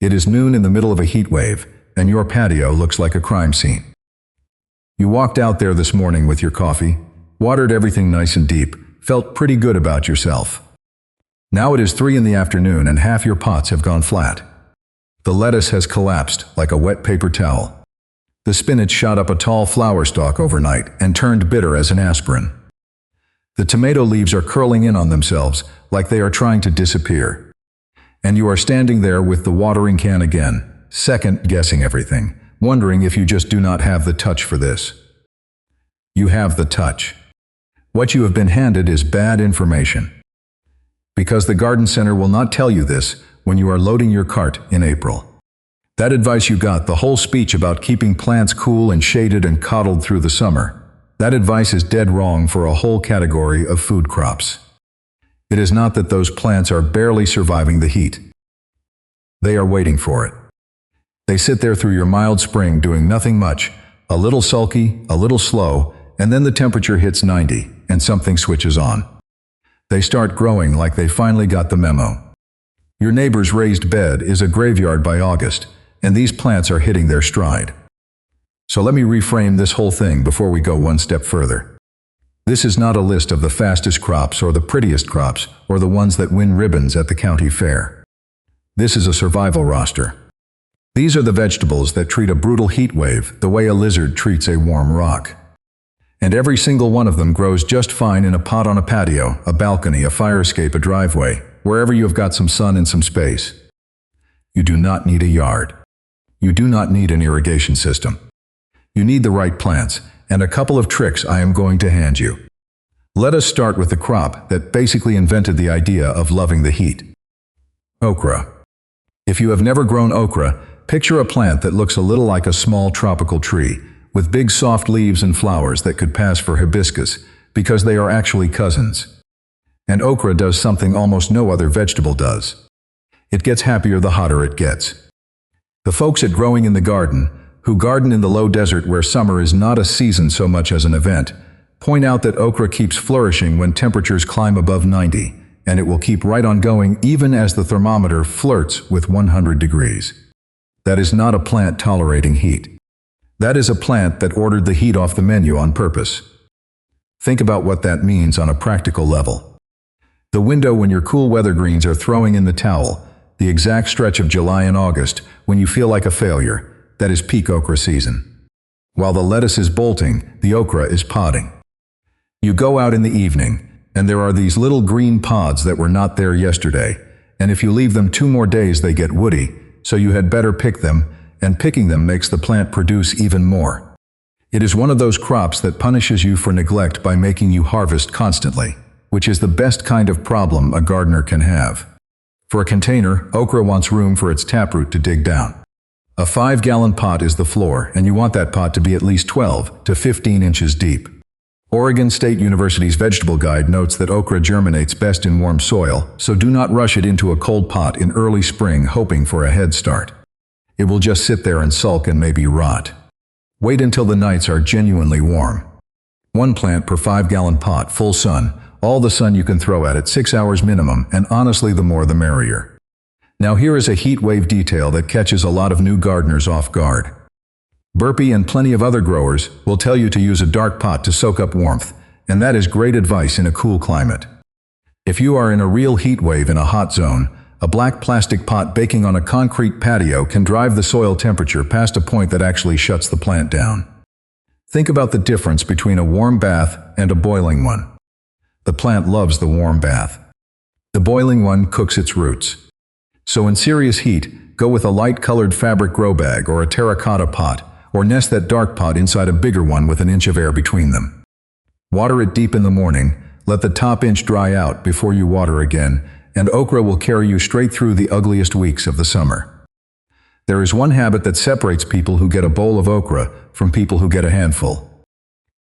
It is noon in the middle of a heat wave, and your patio looks like a crime scene. You walked out there this morning with your coffee, watered everything nice and deep, felt pretty good about yourself. Now it is 3 in the afternoon and half your pots have gone flat. The lettuce has collapsed like a wet paper towel. The spinach shot up a tall flower stalk overnight and turned bitter as an aspirin. The tomato leaves are curling in on themselves like they are trying to disappear. And you are standing there with the watering can again, second-guessing everything, wondering if you just do not have the touch for this. You have the touch. What you have been handed is bad information. Because the garden center will not tell you this when you are loading your cart in April. That advice you got, the whole speech about keeping plants cool and shaded and coddled through the summer, that advice is dead wrong for a whole category of food crops. It is not that those plants are barely surviving the heat. They are waiting for it. They sit there through your mild spring doing nothing much, a little sulky, a little slow, and then the temperature hits 90 and something switches on. They start growing like they finally got the memo. Your neighbor's raised bed is a graveyard by August, and these plants are hitting their stride. So let me reframe this whole thing before we go one step further. This is not a list of the fastest crops or the prettiest crops or the ones that win ribbons at the county fair. This is a survival roster. These are the vegetables that treat a brutal heat wave the way a lizard treats a warm rock. And every single one of them grows just fine in a pot on a patio, a balcony, a fire escape, a driveway, wherever you have got some sun and some space. You do not need a yard. You do not need an irrigation system. You need the right plants, and a couple of tricks I am going to hand you. Let us start with the crop that basically invented the idea of loving the heat. Okra. If you have never grown okra, picture a plant that looks a little like a small tropical tree, with big soft leaves and flowers that could pass for hibiscus, because they are actually cousins. And okra does something almost no other vegetable does. It gets happier the hotter it gets. The folks at Growing in the Garden, who garden in the low desert where summer is not a season so much as an event, point out that okra keeps flourishing when temperatures climb above 90, and it will keep right on going even as the thermometer flirts with 100 degrees. That is not a plant tolerating heat. That is a plant that ordered the heat off the menu on purpose. Think about what that means on a practical level. The window when your cool weather greens are throwing in the towel, the exact stretch of July and August when you feel like a failure, that is peak okra season. While the lettuce is bolting, the okra is podding. You go out in the evening, and there are these little green pods that were not there yesterday, and if you leave them 2 more days they get woody, so you had better pick them, and picking them makes the plant produce even more. It is one of those crops that punishes you for neglect by making you harvest constantly, which is the best kind of problem a gardener can have. For a container, okra wants room for its taproot to dig down. A 5-gallon pot is the floor, and you want that pot to be at least 12 to 15 inches deep. Oregon State University's vegetable guide notes that okra germinates best in warm soil, so do not rush it into a cold pot in early spring hoping for a head start. It will just sit there and sulk and maybe rot. Wait until the nights are genuinely warm. 1 plant per 5-gallon pot, full sun, all the sun you can throw at it, 6 hours minimum, and honestly the more the merrier. Now here is a heat wave detail that catches a lot of new gardeners off guard. Burpee and plenty of other growers will tell you to use a dark pot to soak up warmth, and that is great advice in a cool climate. If you are in a real heat wave in a hot zone, a black plastic pot baking on a concrete patio can drive the soil temperature past a point that actually shuts the plant down. Think about the difference between a warm bath and a boiling one. The plant loves the warm bath. The boiling one cooks its roots. So in serious heat, go with a light-colored fabric grow bag or a terracotta pot, or nest that dark pot inside a bigger one with an inch of air between them. Water it deep in the morning, let the top inch dry out before you water again, and okra will carry you straight through the ugliest weeks of the summer. There is one habit that separates people who get a bowl of okra from people who get a handful.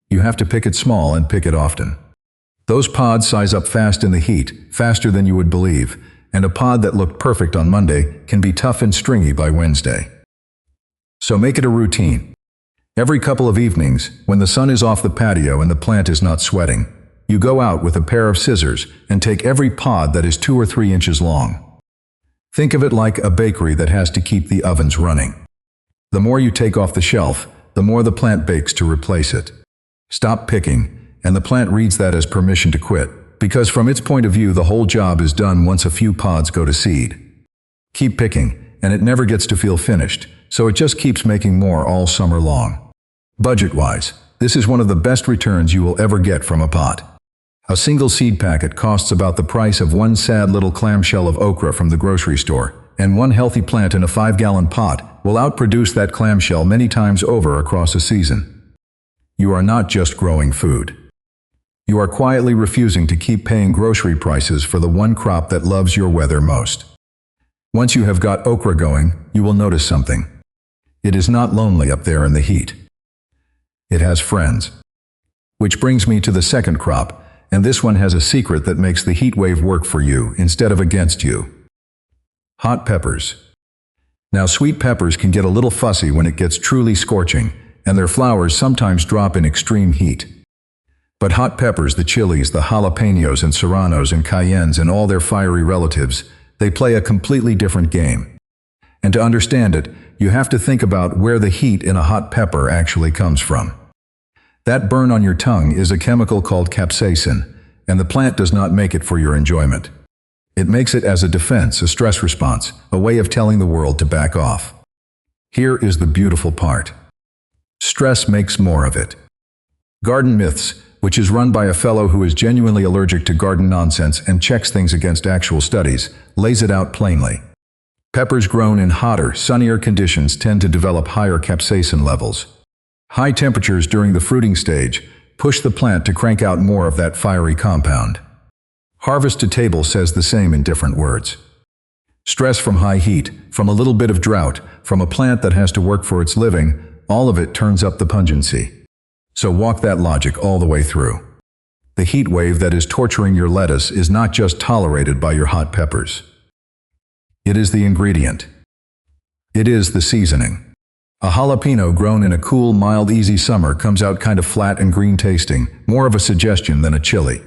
You have to pick it small and pick it often. Those pods size up fast in the heat, faster than you would believe, and a pod that looked perfect on Monday can be tough and stringy by Wednesday. So make it a routine. Every couple of evenings, when the sun is off the patio and the plant is not sweating, you go out with a pair of scissors and take every pod that is 2 or 3 inches long. Think of it like a bakery that has to keep the ovens running. The more you take off the shelf, the more the plant bakes to replace it. Stop picking, and the plant reads that as permission to quit, because from its point of view the whole job is done once a few pods go to seed. Keep picking, and it never gets to feel finished, so it just keeps making more all summer long. Budget-wise, this is one of the best returns you will ever get from a pot. A single seed packet costs about the price of one sad little clamshell of okra from the grocery store, and one healthy plant in a 5-gallon pot will outproduce that clamshell many times over across a season. You are not just growing food. You are quietly refusing to keep paying grocery prices for the one crop that loves your weather most. Once you have got okra going, you will notice something. It is not lonely up there in the heat. It has friends. Which brings me to the second crop, and this one has a secret that makes the heat wave work for you instead of against you. Hot peppers. Now, sweet peppers can get a little fussy when it gets truly scorching, and their flowers sometimes drop in extreme heat. But hot peppers, the chilies, the jalapenos and serranos and cayennes and all their fiery relatives, they play a completely different game. And to understand it, you have to think about where the heat in a hot pepper actually comes from. That burn on your tongue is a chemical called capsaicin, and the plant does not make it for your enjoyment. It makes it as a defense, a stress response, a way of telling the world to back off. Here is the beautiful part. Stress makes more of it. Garden Myths, which is run by a fellow who is genuinely allergic to garden nonsense and checks things against actual studies, lays it out plainly. Peppers grown in hotter, sunnier conditions tend to develop higher capsaicin levels. High temperatures during the fruiting stage push the plant to crank out more of that fiery compound. Harvest to Table says the same in different words. Stress from high heat, from a little bit of drought, from a plant that has to work for its living, all of it turns up the pungency. So walk that logic all the way through. The heat wave that is torturing your lettuce is not just tolerated by your hot peppers. It is the ingredient. It is the seasoning. A jalapeno grown in a cool, mild, easy summer comes out kind of flat and green tasting, more of a suggestion than a chili.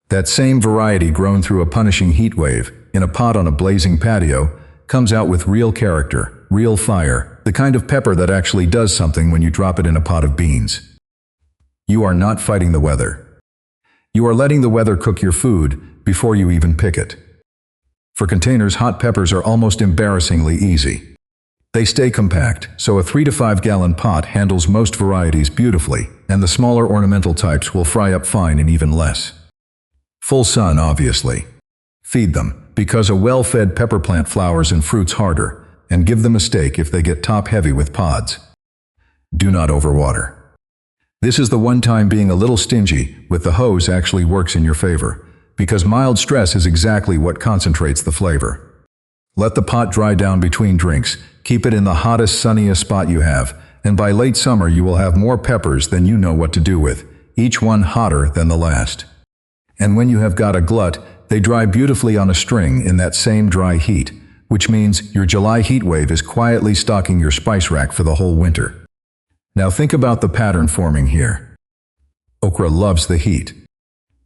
That same variety grown through a punishing heat wave, in a pot on a blazing patio, comes out with real character, real fire, the kind of pepper that actually does something when you drop it in a pot of beans. You are not fighting the weather. You are letting the weather cook your food before you even pick it. For containers, hot peppers are almost embarrassingly easy. They stay compact, so a 3 to 5 gallon pot handles most varieties beautifully, and the smaller ornamental types will fry up fine in even less. Full sun, obviously. Feed them, because a well-fed pepper plant flowers and fruits harder, and give them a stake if they get top-heavy with pods. Do not overwater. This is the one time being a little stingy with the hose actually works in your favor, because mild stress is exactly what concentrates the flavor. Let the pot dry down between drinks, keep it in the hottest, sunniest spot you have, and by late summer you will have more peppers than you know what to do with, each one hotter than the last. And when you have got a glut, they dry beautifully on a string in that same dry heat, which means your July heat wave is quietly stocking your spice rack for the whole winter. Now think about the pattern forming here. Okra loves the heat.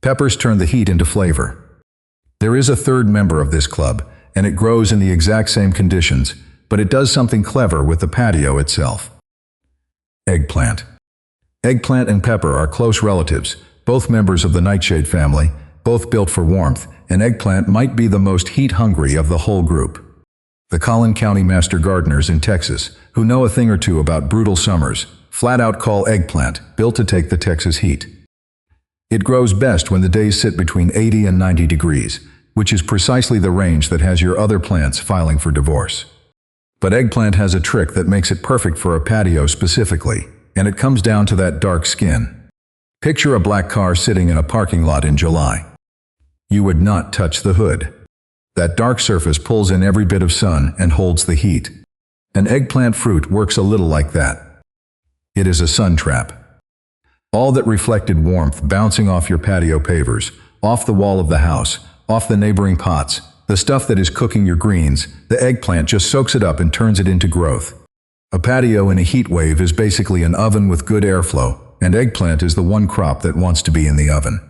Peppers turn the heat into flavor. There is a third member of this club, and it grows in the exact same conditions, but it does something clever with the patio itself. Eggplant. Eggplant and pepper are close relatives, both members of the nightshade family, both built for warmth, and eggplant might be the most heat-hungry of the whole group. The Collin County master gardeners in Texas, who know a thing or two about brutal summers, flat out call eggplant built to take the Texas heat. It grows best when the days sit between 80 and 90 degrees, which is precisely the range that has your other plants filing for divorce. But eggplant has a trick that makes it perfect for a patio specifically, and it comes down to that dark skin. Picture a black car sitting in a parking lot in July. You would not touch the hood. That dark surface pulls in every bit of sun and holds the heat. An eggplant fruit works a little like that. It is a sun trap. All that reflected warmth bouncing off your patio pavers, off the wall of the house, off the neighboring pots, the stuff that is cooking your greens, the eggplant just soaks it up and turns it into growth. A patio in a heat wave is basically an oven with good airflow, and eggplant is the one crop that wants to be in the oven.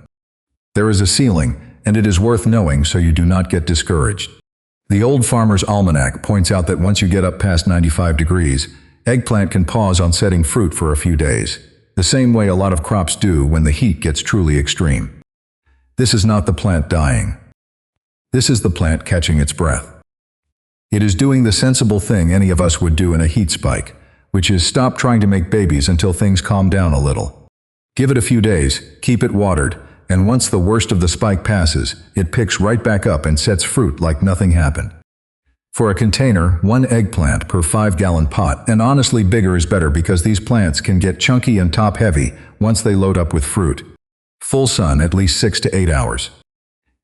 There is a ceiling, and it is worth knowing so you do not get discouraged. The Old Farmer's Almanac points out that once you get up past 95 degrees, eggplant can pause on setting fruit for a few days, the same way a lot of crops do when the heat gets truly extreme. This is not the plant dying. This is the plant catching its breath. It is doing the sensible thing any of us would do in a heat spike, which is stop trying to make babies until things calm down a little. Give it a few days, keep it watered, and once the worst of the spike passes, it picks right back up and sets fruit like nothing happened. For a container, 1 eggplant per 5-gallon pot, and honestly bigger is better because these plants can get chunky and top-heavy once they load up with fruit. Full sun at least 6 to 8 hours.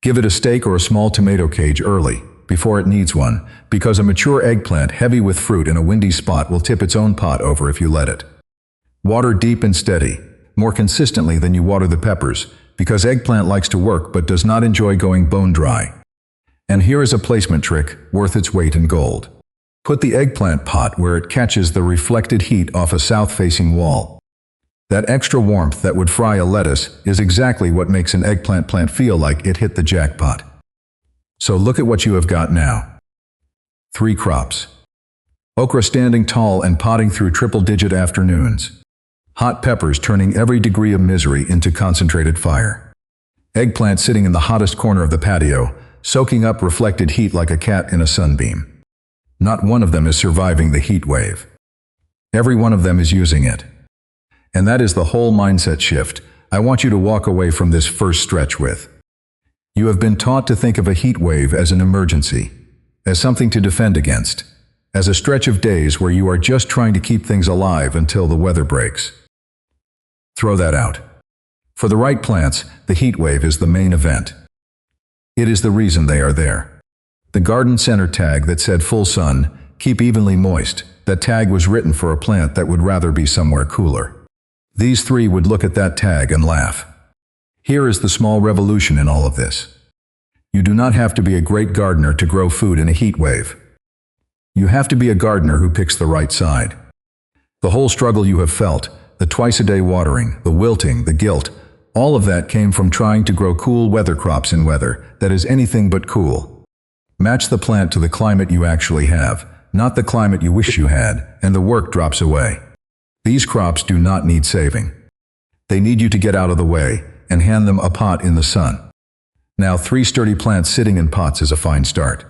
Give it a stake or a small tomato cage early, before it needs one, because a mature eggplant heavy with fruit in a windy spot will tip its own pot over if you let it. Water deep and steady, more consistently than you water the peppers, because eggplant likes to work but does not enjoy going bone dry. And here is a placement trick worth its weight in gold. Put the eggplant pot where it catches the reflected heat off a south-facing wall. That extra warmth that would fry a lettuce is exactly what makes an eggplant plant feel like it hit the jackpot. So look at what you have got now. 3 crops. Okra standing tall and potting through triple-digit afternoons. Hot peppers turning every degree of misery into concentrated fire. Eggplant sitting in the hottest corner of the patio, soaking up reflected heat like a cat in a sunbeam. Not one of them is surviving the heat wave. Every one of them is using it. And that is the whole mindset shift I want you to walk away from this first stretch with. You have been taught to think of a heat wave as an emergency, as something to defend against, as a stretch of days where you are just trying to keep things alive until the weather breaks. Throw that out. For the right plants, the heat wave is the main event. It is the reason they are there. The garden center tag that said full sun, keep evenly moist, that tag was written for a plant that would rather be somewhere cooler. These 3 would look at that tag and laugh. Here is the small revolution in all of this. You do not have to be a great gardener to grow food in a heat wave. You have to be a gardener who picks the right side. The whole struggle you have felt, the twice-a-day watering, the wilting, the guilt, all of that came from trying to grow cool weather crops in weather that is anything but cool. Match the plant to the climate you actually have, not the climate you wish you had, and the work drops away. These crops do not need saving. They need you to get out of the way and hand them a pot in the sun. Now 3 sturdy plants sitting in pots is a fine start.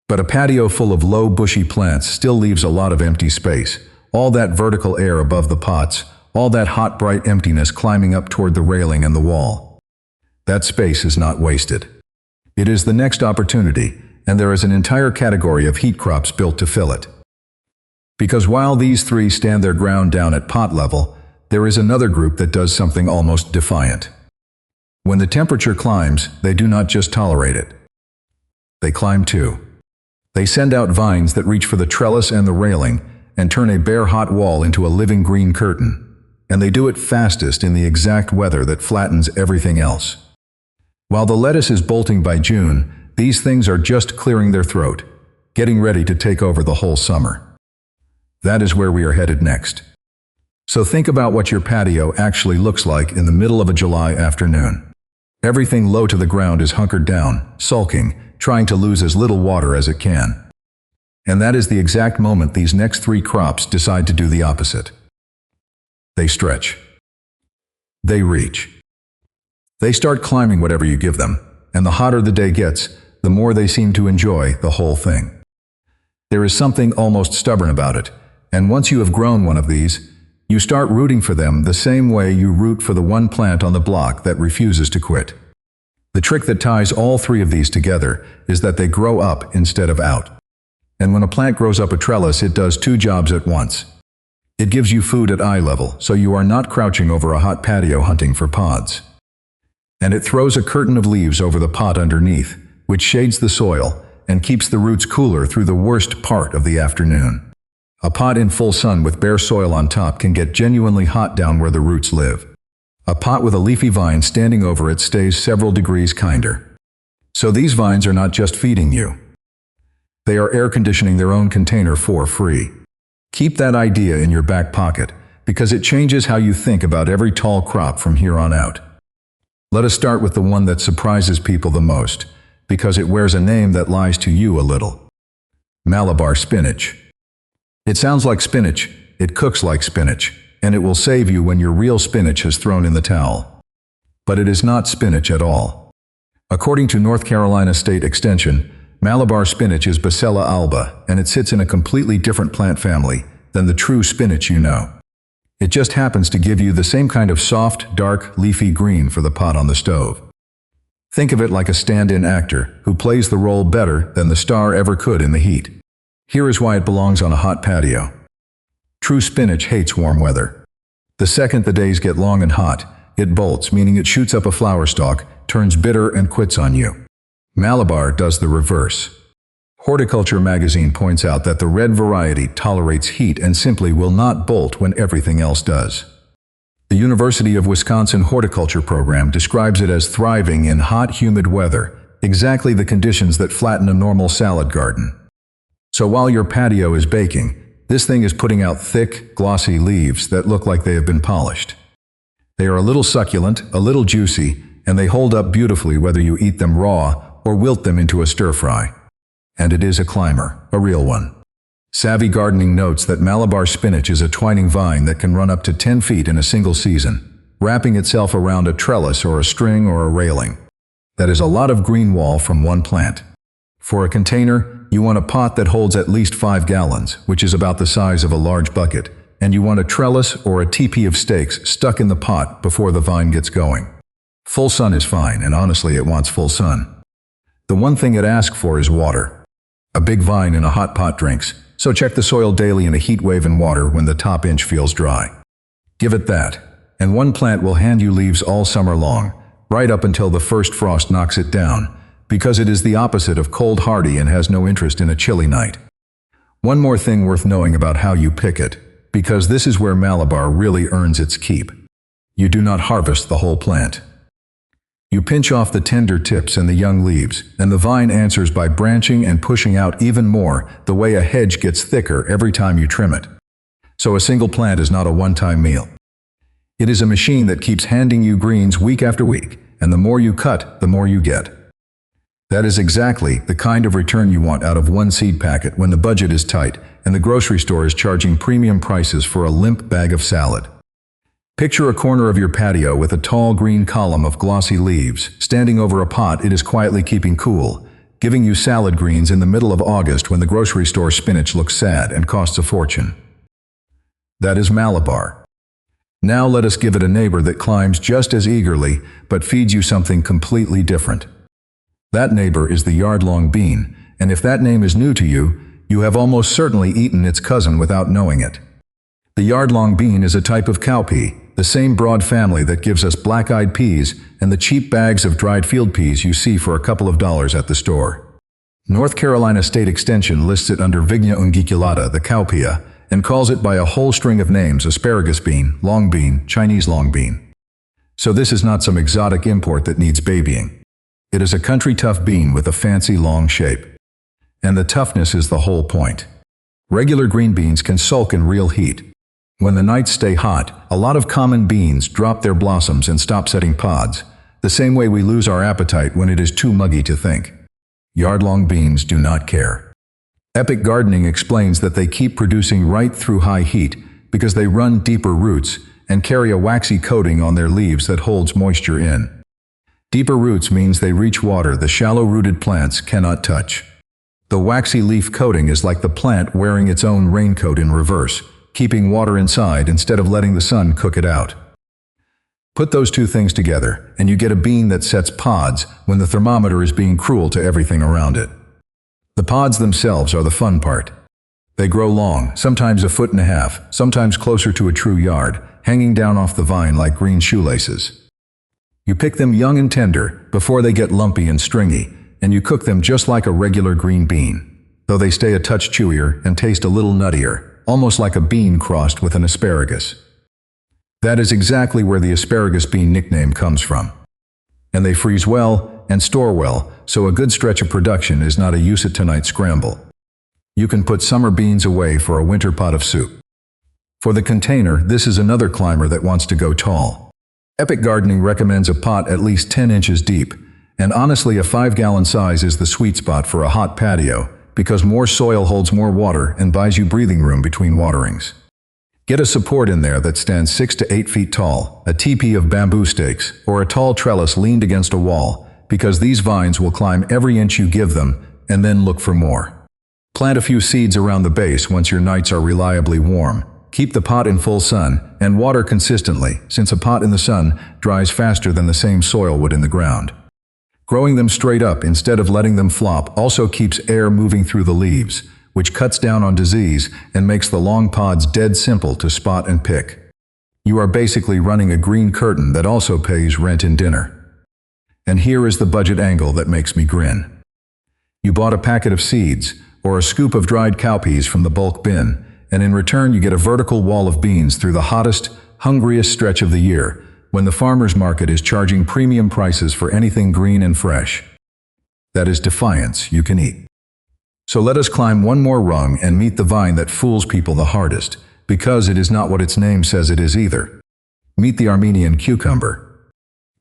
But a patio full of low bushy plants still leaves a lot of empty space, all that vertical air above the pots, all that hot bright emptiness climbing up toward the railing and the wall. That space is not wasted. It is the next opportunity, and there is an entire category of heat crops built to fill it. Because while these 3 stand their ground down at pot level, there is another group that does something almost defiant. When the temperature climbs, they do not just tolerate it. They climb too. They send out vines that reach for the trellis and the railing and turn a bare hot wall into a living green curtain. And they do it fastest in the exact weather that flattens everything else. While the lettuce is bolting by June, these things are just clearing their throat, getting ready to take over the whole summer. That is where we are headed next. So think about what your patio actually looks like in the middle of a July afternoon. Everything low to the ground is hunkered down, sulking, trying to lose as little water as it can. And that is the exact moment these next 3 crops decide to do the opposite. They stretch. They reach. They start climbing whatever you give them, and the hotter the day gets, the more they seem to enjoy the whole thing. There is something almost stubborn about it, and once you have grown one of these, you start rooting for them the same way you root for the one plant on the block that refuses to quit. The trick that ties all 3 of these together is that they grow up instead of out. And when a plant grows up a trellis, it does 2 jobs at once. It gives you food at eye level, so you are not crouching over a hot patio hunting for pods. And it throws a curtain of leaves over the pot underneath, which shades the soil and keeps the roots cooler through the worst part of the afternoon. A pot in full sun with bare soil on top can get genuinely hot down where the roots live. A pot with a leafy vine standing over it stays several degrees kinder. So these vines are not just feeding you. They are air conditioning their own container for free. Keep that idea in your back pocket, because it changes how you think about every tall crop from here on out. Let us start with the one that surprises people the most, because it wears a name that lies to you a little. Malabar spinach. It sounds like spinach, it cooks like spinach, and it will save you when your real spinach has thrown in the towel. But it is not spinach at all. According to North Carolina State Extension, Malabar spinach is Bacella alba, and it sits in a completely different plant family than the true spinach you know. It just happens to give you the same kind of soft, dark, leafy green for the pot on the stove. Think of it like a stand-in actor who plays the role better than the star ever could in the heat. Here is why it belongs on a hot patio. True spinach hates warm weather. The second the days get long and hot, it bolts, meaning it shoots up a flower stalk, turns bitter, and quits on you. Malabar does the reverse. Horticulture magazine points out that the red variety tolerates heat and simply will not bolt when everything else does. The University of Wisconsin horticulture program describes it as thriving in hot, humid weather, exactly the conditions that flatten a normal salad garden. So while your patio is baking, this thing is putting out thick, glossy leaves that look like they have been polished. They are a little succulent, a little juicy, and they hold up beautifully whether you eat them raw or wilt them into a stir-fry. And it is a climber, a real one. Savvy Gardening notes that Malabar spinach is a twining vine that can run up to 10 feet in a single season, wrapping itself around a trellis or a string or a railing. That is a lot of green wall from one plant. For a container, you want a pot that holds at least 5 gallons, which is about the size of a large bucket, and you want a trellis or a teepee of stakes stuck in the pot before the vine gets going. Full sun is fine, and honestly it wants full sun. The one thing it asks for is water. A big vine in a hot pot drinks, so check the soil daily in a heat wave and water when the top inch feels dry. Give it that, and one plant will hand you leaves all summer long, right up until the first frost knocks it down, because it is the opposite of cold hardy and has no interest in a chilly night. One more thing worth knowing about how you pick it, because this is where Malabar really earns its keep. You do not harvest the whole plant. You pinch off the tender tips and the young leaves, and the vine answers by branching and pushing out even more, the way a hedge gets thicker every time you trim it. So a single plant is not a one-time meal. It is a machine that keeps handing you greens week after week, and the more you cut, the more you get. That is exactly the kind of return you want out of one seed packet when the budget is tight and the grocery store is charging premium prices for a limp bag of salad. Picture a corner of your patio with a tall green column of glossy leaves standing over a pot it is quietly keeping cool, giving you salad greens in the middle of August when the grocery store spinach looks sad and costs a fortune. That is Malabar. Now let us give it a neighbor that climbs just as eagerly but feeds you something completely different. That neighbor is the yard-long bean, and if that name is new to you, you have almost certainly eaten its cousin without knowing it. The yard-long bean is a type of cowpea, the same broad family that gives us black-eyed peas and the cheap bags of dried field peas you see for a couple of dollars at the store. North Carolina State Extension lists it under Vigna unguiculata, the cowpea, and calls it by a whole string of names: asparagus bean, long bean, Chinese long bean. So this is not some exotic import that needs babying. It is a country tough bean with a fancy long shape. And the toughness is the whole point. Regular green beans can sulk in real heat. When the nights stay hot, a lot of common beans drop their blossoms and stop setting pods, the same way we lose our appetite when it is too muggy to think. Yard-long beans do not care. Epic Gardening explains that they keep producing right through high heat because they run deeper roots and carry a waxy coating on their leaves that holds moisture in. Deeper roots means they reach water the shallow-rooted plants cannot touch. The waxy leaf coating is like the plant wearing its own raincoat in reverse, keeping water inside instead of letting the sun cook it out. Put those two things together, and you get a bean that sets pods when the thermometer is being cruel to everything around it. The pods themselves are the fun part. They grow long, sometimes 1.5 feet, sometimes closer to a true yard, hanging down off the vine like green shoelaces. You pick them young and tender, before they get lumpy and stringy, and you cook them just like a regular green bean, though they stay a touch chewier and taste a little nuttier, almost like a bean crossed with an asparagus. That is exactly where the asparagus bean nickname comes from. And they freeze well and store well, so a good stretch of production is not a use-it-tonight scramble. You can put summer beans away for a winter pot of soup. For the container, this is another climber that wants to go tall. Epic Gardening recommends a pot at least 10 inches deep, And honestly, a 5-gallon size is the sweet spot for a hot patio, because more soil holds more water and buys you breathing room between waterings. Get a support in there that stands 6 to 8 feet tall, a teepee of bamboo stakes, or a tall trellis leaned against a wall, because these vines will climb every inch you give them, and then look for more. Plant a few seeds around the base once your nights are reliably warm. Keep the pot in full sun, and water consistently, since a pot in the sun dries faster than the same soil would in the ground. Growing them straight up instead of letting them flop also keeps air moving through the leaves, which cuts down on disease and makes the long pods dead simple to spot and pick. You are basically running a green curtain that also pays rent and dinner. And here is the budget angle that makes me grin. You bought a packet of seeds, or a scoop of dried cowpeas from the bulk bin, and in return you get a vertical wall of beans through the hottest, hungriest stretch of the year, when the farmer's market is charging premium prices for anything green and fresh. That is defiance you can eat. So let us climb one more rung and meet the vine that fools people the hardest, because it is not what its name says it is either. Meet the Armenian cucumber.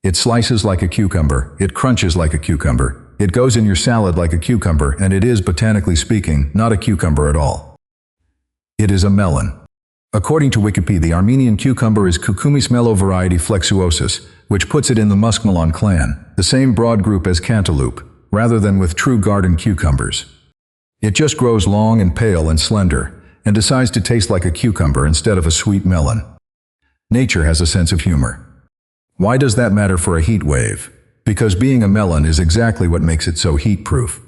It slices like a cucumber, it crunches like a cucumber, it goes in your salad like a cucumber, and it is, botanically speaking, not a cucumber at all. It is a melon. According to Wikipedia, the Armenian cucumber is Cucumis melo variety flexuosus, which puts it in the muskmelon clan, the same broad group as cantaloupe, rather than with true garden cucumbers. It just grows long and pale and slender, and decides to taste like a cucumber instead of a sweet melon. Nature has a sense of humor. Why does that matter for a heat wave? Because being a melon is exactly what makes it so heat-proof.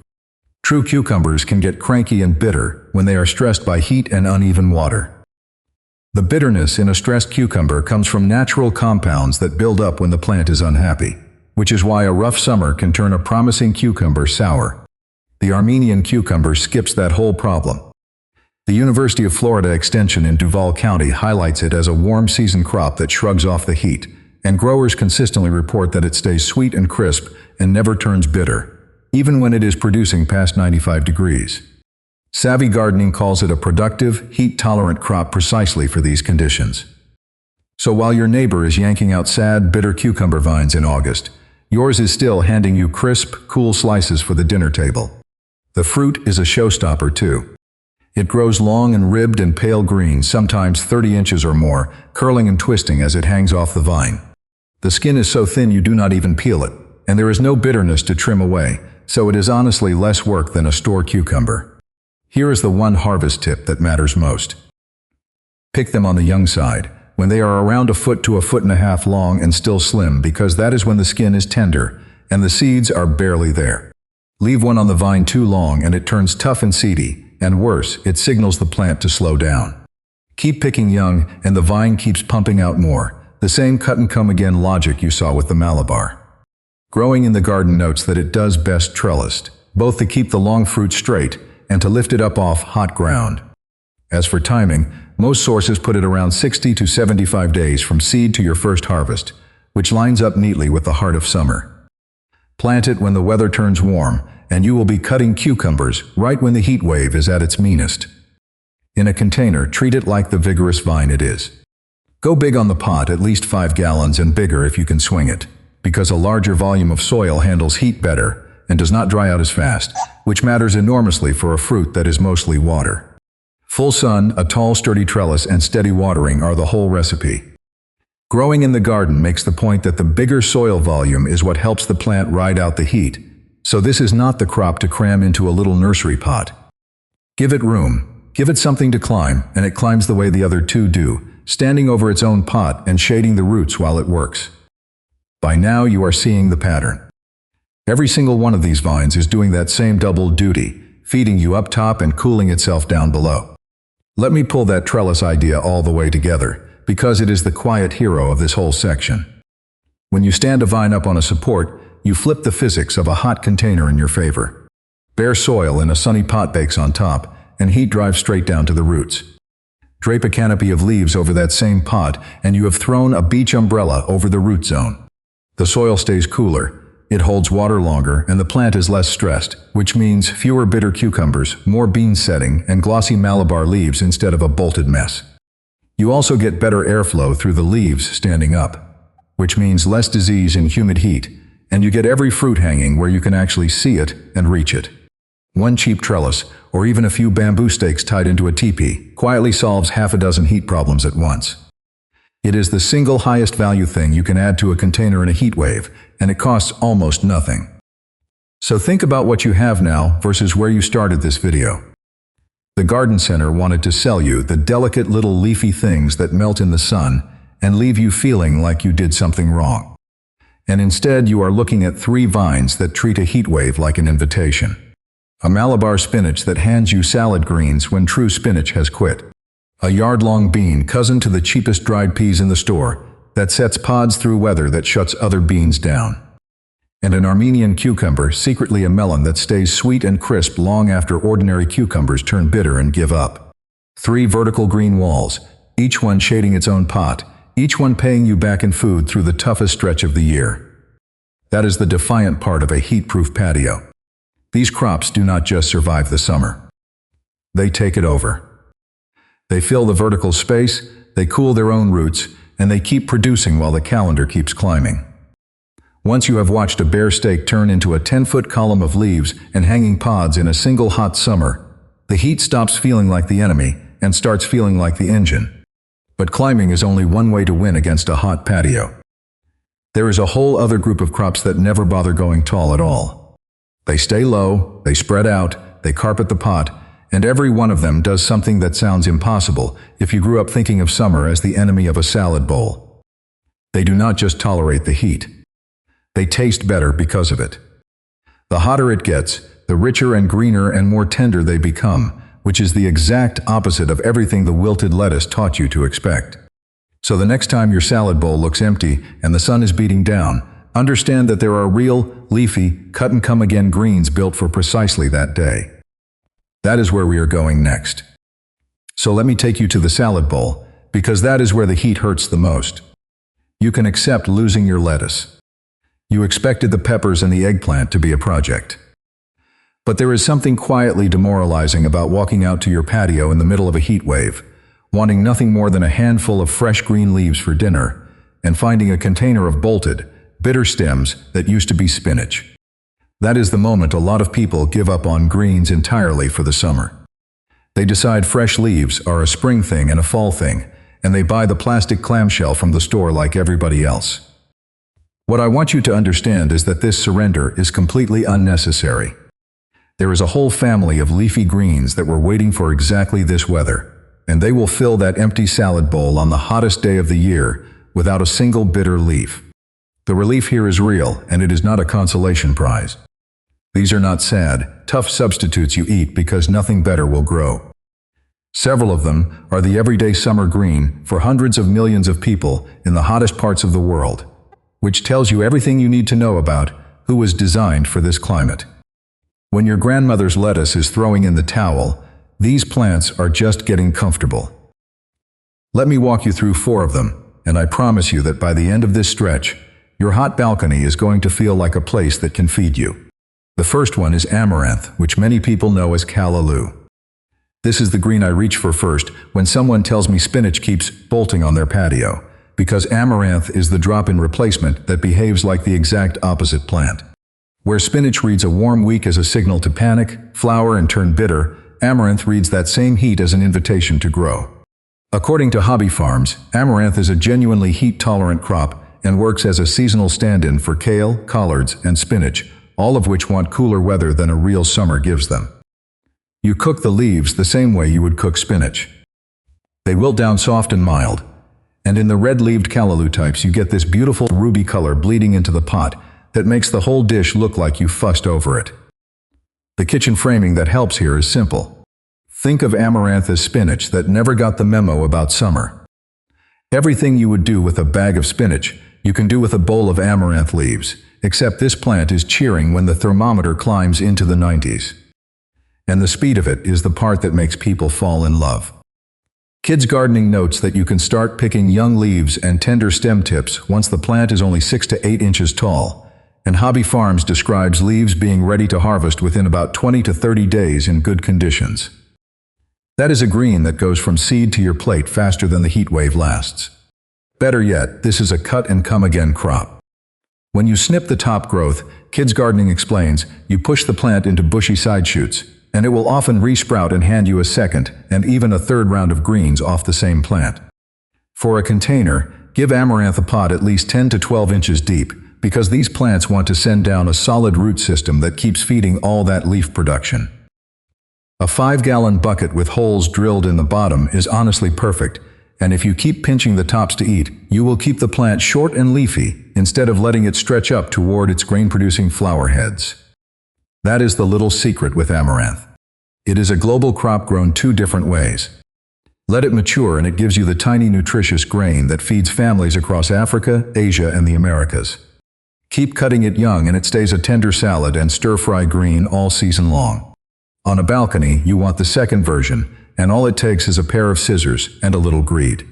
True cucumbers can get cranky and bitter when they are stressed by heat and uneven water. The bitterness in a stressed cucumber comes from natural compounds that build up when the plant is unhappy, which is why a rough summer can turn a promising cucumber sour. The Armenian cucumber skips that whole problem. The University of Florida Extension in Duval County highlights it as a warm season crop that shrugs off the heat, and growers consistently report that it stays sweet and crisp and never turns bitter, even when it is producing past 95 degrees. Savvy Gardening calls it a productive, heat-tolerant crop precisely for these conditions. So while your neighbor is yanking out sad, bitter cucumber vines in August, yours is still handing you crisp, cool slices for the dinner table. The fruit is a showstopper too. It grows long and ribbed and pale green, sometimes 30 inches or more, curling and twisting as it hangs off the vine. The skin is so thin you do not even peel it, and there is no bitterness to trim away, so it is honestly less work than a store cucumber. Here is the one harvest tip that matters most. Pick them on the young side, when they are around a foot to a foot and a half long and still slim, because that is when the skin is tender, and the seeds are barely there. Leave one on the vine too long and it turns tough and seedy, and worse, it signals the plant to slow down. Keep picking young, and the vine keeps pumping out more. The same cut-and-come-again logic you saw with the Malabar. Growing in the garden notes that it does best trellised, both to keep the long fruit straight and to lift it up off hot ground. As for timing, most sources put it around 60 to 75 days from seed to your first harvest, which lines up neatly with the heart of summer. Plant it when the weather turns warm, and you will be cutting cucumbers right when the heat wave is at its meanest. In a container, treat it like the vigorous vine it is. Go big on the pot, at least 5 gallons and bigger if you can swing it, because a larger volume of soil handles heat better and does not dry out as fast, which matters enormously for a fruit that is mostly water. Full sun, a tall sturdy trellis, and steady watering are the whole recipe. Growing in the garden makes the point that the bigger soil volume is what helps the plant ride out the heat, so this is not the crop to cram into a little nursery pot. Give it room, give it something to climb, and it climbs the way the other two do, standing over its own pot and shading the roots while it works. By now you are seeing the pattern. Every single one of these vines is doing that same double duty, feeding you up top and cooling itself down below. Let me pull that trellis idea all the way together, because it is the quiet hero of this whole section. When you stand a vine up on a support, you flip the physics of a hot container in your favor. Bare soil in a sunny pot bakes on top, and heat drives straight down to the roots. Drape a canopy of leaves over that same pot, and you have thrown a beach umbrella over the root zone. The soil stays cooler, it holds water longer, and the plant is less stressed, which means fewer bitter cucumbers, more bean setting, and glossy Malabar leaves instead of a bolted mess. You also get better airflow through the leaves standing up, which means less disease in humid heat, and you get every fruit hanging where you can actually see it and reach it. One cheap trellis, or even a few bamboo stakes tied into a teepee, quietly solves half a dozen heat problems at once. It is the single highest value thing you can add to a container in a heat wave, and it costs almost nothing. So think about what you have now versus where you started this video. The garden center wanted to sell you the delicate little leafy things that melt in the sun and leave you feeling like you did something wrong. And instead you are looking at 3 vines that treat a heat wave like an invitation. A Malabar spinach that hands you salad greens when true spinach has quit. A yard-long bean, cousin to the cheapest dried peas in the store, that sets pods through weather that shuts other beans down. And an Armenian cucumber, secretly a melon that stays sweet and crisp long after ordinary cucumbers turn bitter and give up. 3 vertical green walls, each one shading its own pot, each one paying you back in food through the toughest stretch of the year. That is the defiant part of a heat-proof patio. These crops do not just survive the summer. They take it over. They fill the vertical space, they cool their own roots, and they keep producing while the calendar keeps climbing. Once you have watched a bare stake turn into a 10-foot column of leaves and hanging pods in a single hot summer, the heat stops feeling like the enemy and starts feeling like the engine. But climbing is only one way to win against a hot patio. There is a whole other group of crops that never bother going tall at all. They stay low, they spread out, they carpet the pot, and every one of them does something that sounds impossible if you grew up thinking of summer as the enemy of a salad bowl. They do not just tolerate the heat. They taste better because of it. The hotter it gets, the richer and greener and more tender they become, which is the exact opposite of everything the wilted lettuce taught you to expect. So the next time your salad bowl looks empty and the sun is beating down, understand that there are real, leafy, cut-and-come-again greens built for precisely that day. That is where we are going next. So let me take you to the salad bowl, because that is where the heat hurts the most. You can accept losing your lettuce. You expected the peppers and the eggplant to be a project. But there is something quietly demoralizing about walking out to your patio in the middle of a heat wave, wanting nothing more than a handful of fresh green leaves for dinner, and finding a container of bolted, bitter stems that used to be spinach. That is the moment a lot of people give up on greens entirely for the summer. They decide fresh leaves are a spring thing and a fall thing, and they buy the plastic clamshell from the store like everybody else. What I want you to understand is that this surrender is completely unnecessary. There is a whole family of leafy greens that were waiting for exactly this weather, and they will fill that empty salad bowl on the hottest day of the year without a single bitter leaf. The relief here is real, and it is not a consolation prize. These are not sad, tough substitutes you eat because nothing better will grow. Several of them are the everyday summer green for hundreds of millions of people in the hottest parts of the world, which tells you everything you need to know about who was designed for this climate. When your grandmother's lettuce is throwing in the towel, these plants are just getting comfortable. Let me walk you through 4 of them, and I promise you that by the end of this stretch, your hot balcony is going to feel like a place that can feed you. The first one is amaranth, which many people know as callaloo. This is the green I reach for first when someone tells me spinach keeps bolting on their patio, because amaranth is the drop-in replacement that behaves like the exact opposite plant. Where spinach reads a warm week as a signal to panic, flower, and turn bitter, amaranth reads that same heat as an invitation to grow. According to hobby farms, amaranth is a genuinely heat-tolerant crop and works as a seasonal stand-in for kale, collards, and spinach, all of which want cooler weather than a real summer gives them. You cook the leaves the same way you would cook spinach. They wilt down soft and mild, and in the red-leaved callaloo types you get this beautiful ruby color bleeding into the pot that makes the whole dish look like you fussed over it. The kitchen framing that helps here is simple. Think of amaranth as spinach that never got the memo about summer. Everything you would do with a bag of spinach, you can do with a bowl of amaranth leaves, except this plant is cheering when the thermometer climbs into the 90s. And the speed of it is the part that makes people fall in love. Kids Gardening notes that you can start picking young leaves and tender stem tips once the plant is only 6 to 8 inches tall, and Hobby Farms describes leaves being ready to harvest within about 20 to 30 days in good conditions. That is a green that goes from seed to your plate faster than the heat wave lasts. Better yet, this is a cut-and-come-again crop. When you snip the top growth, Kids Gardening explains, you push the plant into bushy side shoots, and it will often resprout and hand you a second and even a third round of greens off the same plant. For a container, give amaranth a pot at least 10 to 12 inches deep, because these plants want to send down a solid root system that keeps feeding all that leaf production. A 5-gallon bucket with holes drilled in the bottom is honestly perfect, and if you keep pinching the tops to eat, you will keep the plant short and leafy instead of letting it stretch up toward its grain-producing flower heads. That is the little secret with amaranth. It is a global crop grown 2 different ways. Let it mature and it gives you the tiny nutritious grain that feeds families across Africa, Asia, and the Americas. Keep cutting it young and it stays a tender salad and stir-fry green all season long. On a balcony, you want the second version, and all it takes is a pair of scissors and a little greed.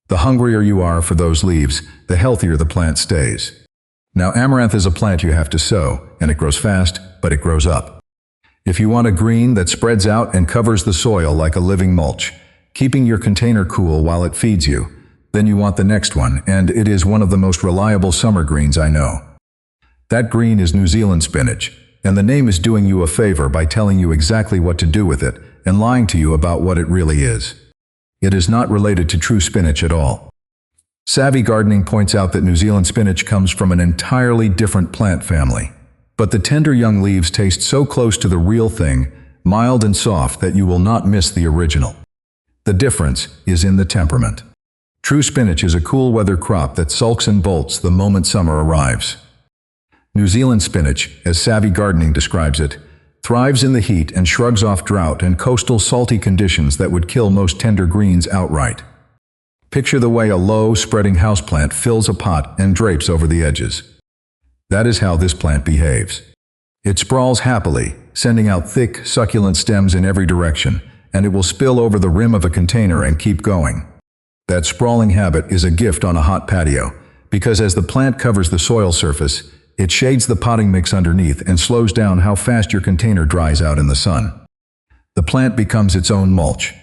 The hungrier you are for those leaves, the healthier the plant stays. Now, amaranth is a plant you have to sow, and it grows fast, but it grows up. If you want a green that spreads out and covers the soil like a living mulch, keeping your container cool while it feeds you, then you want the next one, and it is one of the most reliable summer greens I know. That green is New Zealand spinach, and the name is doing you a favor by telling you exactly what to do with it and lying to you about what it really is. It is not related to true spinach at all. Savvy Gardening points out that New Zealand spinach comes from an entirely different plant family. But the tender young leaves taste so close to the real thing, mild and soft, that you will not miss the original. The difference is in the temperament. True spinach is a cool weather crop that sulks and bolts the moment summer arrives. New Zealand spinach, as Savvy Gardening describes it, thrives in the heat and shrugs off drought and coastal salty conditions that would kill most tender greens outright. Picture the way a low, spreading houseplant fills a pot and drapes over the edges. That is how this plant behaves. It sprawls happily, sending out thick, succulent stems in every direction, and it will spill over the rim of a container and keep going. That sprawling habit is a gift on a hot patio, because as the plant covers the soil surface, it shades the potting mix underneath and slows down how fast your container dries out in the sun. The plant becomes its own mulch.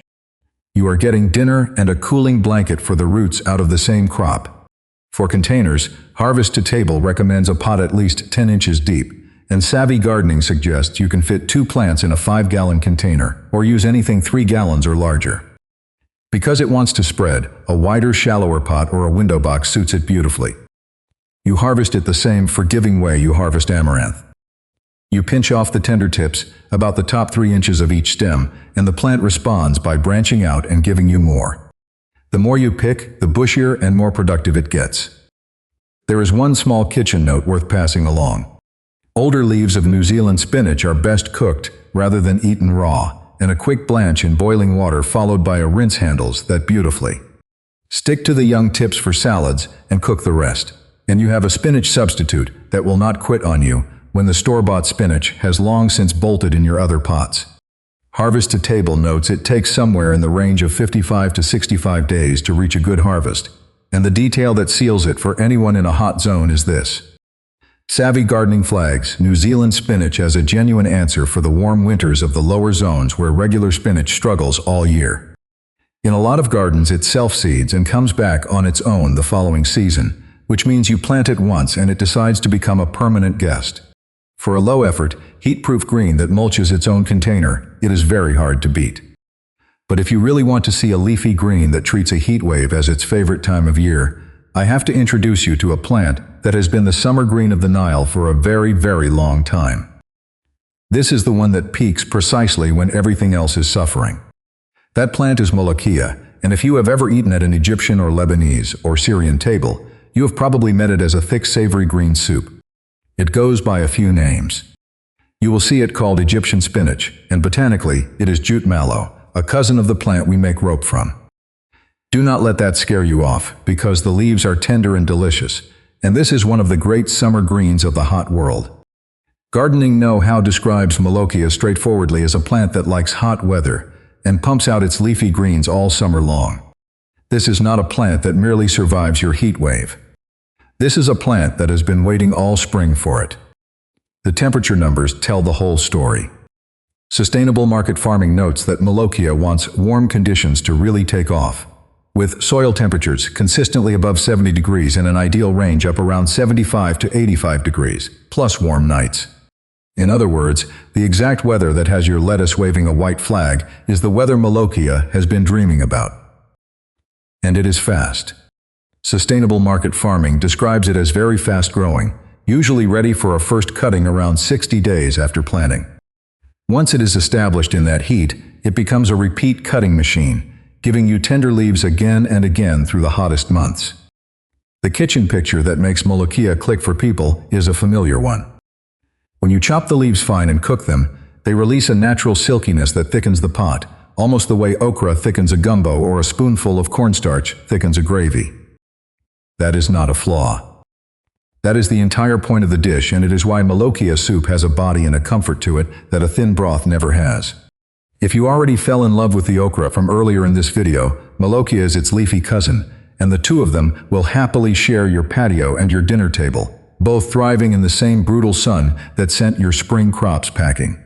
You are getting dinner and a cooling blanket for the roots out of the same crop. For containers, Harvest to Table recommends a pot at least 10 inches deep, and Savvy Gardening suggests you can fit 2 plants in a 5-gallon container, or use anything 3 gallons or larger. Because it wants to spread, a wider, shallower pot or a window box suits it beautifully. You harvest it the same forgiving way you harvest amaranth. You pinch off the tender tips, about the top 3 inches of each stem, and the plant responds by branching out and giving you more. The more you pick, the bushier and more productive it gets. There is one small kitchen note worth passing along. Older leaves of New Zealand spinach are best cooked rather than eaten raw, and a quick blanch in boiling water followed by a rinse handles that beautifully. Stick to the young tips for salads and cook the rest. And you have a spinach substitute that will not quit on you when the store-bought spinach has long since bolted in your other pots. Harvest to Table notes it takes somewhere in the range of 55 to 65 days to reach a good harvest, and the detail that seals it for anyone in a hot zone is this. Savvy Gardening flags New Zealand spinach as a genuine answer for the warm winters of the lower zones where regular spinach struggles all year. In a lot of gardens it self-seeds and comes back on its own the following season, which means you plant it once and it decides to become a permanent guest. For a low-effort, heat-proof green that mulches its own container, it is very hard to beat. But if you really want to see a leafy green that treats a heat wave as its favorite time of year, I have to introduce you to a plant that has been the summer green of the Nile for a very, very long time. This is the one that peaks precisely when everything else is suffering. That plant is Molokhia, and if you have ever eaten at an Egyptian or Lebanese or Syrian table, you have probably met it as a thick, savory green soup. It goes by a few names. You will see it called Egyptian spinach, and botanically, it is jute mallow, a cousin of the plant we make rope from. Do not let that scare you off, because the leaves are tender and delicious, and this is one of the great summer greens of the hot world. Gardening Know How describes Molokhia straightforwardly as a plant that likes hot weather and pumps out its leafy greens all summer long. This is not a plant that merely survives your heat wave. This is a plant that has been waiting all spring for it. The temperature numbers tell the whole story. Sustainable Market Farming notes that Molokhia wants warm conditions to really take off. with soil temperatures consistently above 70 degrees and an ideal range up around 75 to 85 degrees, plus warm nights. In other words, the exact weather that has your lettuce waving a white flag is the weather Malokia has been dreaming about. And it is fast. Sustainable market farming describes it as very fast-growing, usually ready for a first cutting around 60 days after planting. Once it is established in that heat, it becomes a repeat cutting machine, giving you tender leaves again and again through the hottest months. The kitchen picture that makes Malokia click for people is a familiar one. When you chop the leaves fine and cook them, they release a natural silkiness that thickens the pot, almost the way okra thickens a gumbo or a spoonful of cornstarch thickens a gravy. That is not a flaw. That is the entire point of the dish, and it is why Malokia soup has a body and a comfort to it that a thin broth never has. If you already fell in love with the okra from earlier in this video, Malokia is its leafy cousin, and the two of them will happily share your patio and your dinner table, both thriving in the same brutal sun that sent your spring crops packing.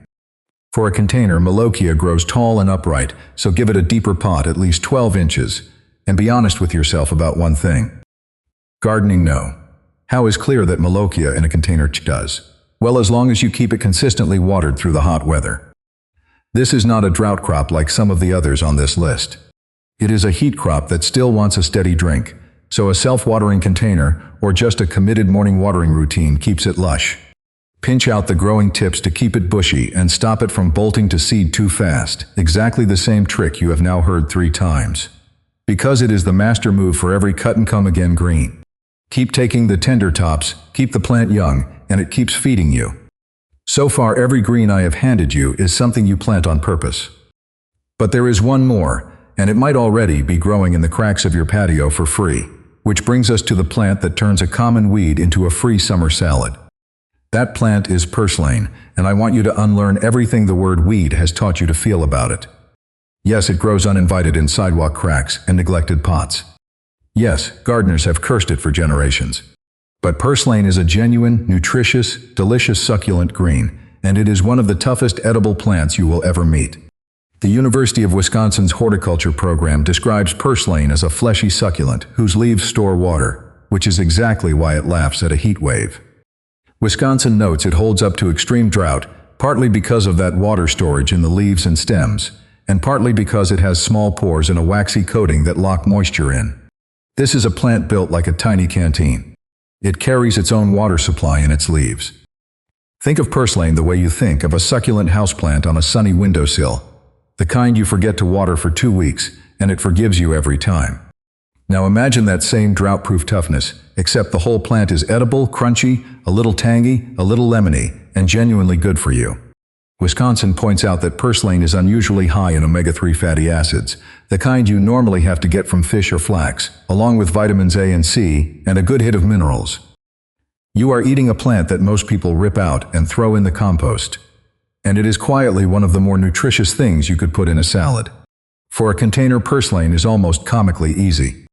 For a container, Malokia grows tall and upright, so give it a deeper pot, at least 12 inches, and be honest with yourself about one thing. Gardening, no. How is clear that Malokia in a container does? Well, as long as you keep it consistently watered through the hot weather. This is not a drought crop like some of the others on this list. It is a heat crop that still wants a steady drink, so a self-watering container or just a committed morning watering routine keeps it lush. Pinch out the growing tips to keep it bushy and stop it from bolting to seed too fast, exactly the same trick you have now heard 3 times. Because it is the master move for every cut and come again green. Keep taking the tender tops, keep the plant young, and it keeps feeding you. So far, every green I have handed you is something you plant on purpose. But there is one more, and it might already be growing in the cracks of your patio for free, which brings us to the plant that turns a common weed into a free summer salad. That plant is purslane, and I want you to unlearn everything the word weed has taught you to feel about it. Yes, it grows uninvited in sidewalk cracks and neglected pots. Yes, gardeners have cursed it for generations. But purslane is a genuine, nutritious, delicious succulent green, and it is one of the toughest edible plants you will ever meet. The University of Wisconsin's horticulture program describes purslane as a fleshy succulent whose leaves store water, which is exactly why it laughs at a heat wave. Wisconsin notes it holds up to extreme drought, partly because of that water storage in the leaves and stems, and partly because it has small pores and a waxy coating that lock moisture in. This is a plant built like a tiny canteen. It carries its own water supply in its leaves. Think of purslane the way you think of a succulent houseplant on a sunny windowsill, the kind you forget to water for 2 weeks, and it forgives you every time. Now imagine that same drought-proof toughness, except the whole plant is edible, crunchy, a little tangy, a little lemony, and genuinely good for you. Wisconsin points out that purslane is unusually high in omega-3 fatty acids, the kind you normally have to get from fish or flax, along with vitamins A and C, and a good hit of minerals. You are eating a plant that most people rip out and throw in the compost. And it is quietly one of the more nutritious things you could put in a salad. For a container, purslane is almost comically easy.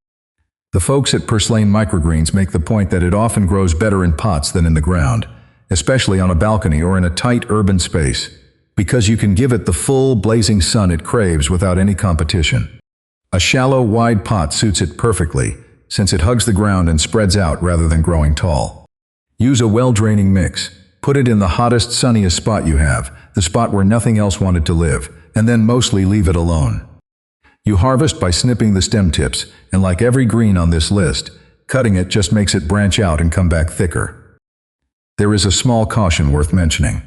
The folks at Purslane Microgreens make the point that it often grows better in pots than in the ground, especially on a balcony or in a tight urban space, because you can give it the full, blazing sun it craves without any competition. A shallow, wide pot suits it perfectly, since it hugs the ground and spreads out rather than growing tall. Use a well-draining mix. Put it in the hottest, sunniest spot you have, the spot where nothing else wanted to live, and then mostly leave it alone. You harvest by snipping the stem tips, and like every green on this list, cutting it just makes it branch out and come back thicker. There is a small caution worth mentioning.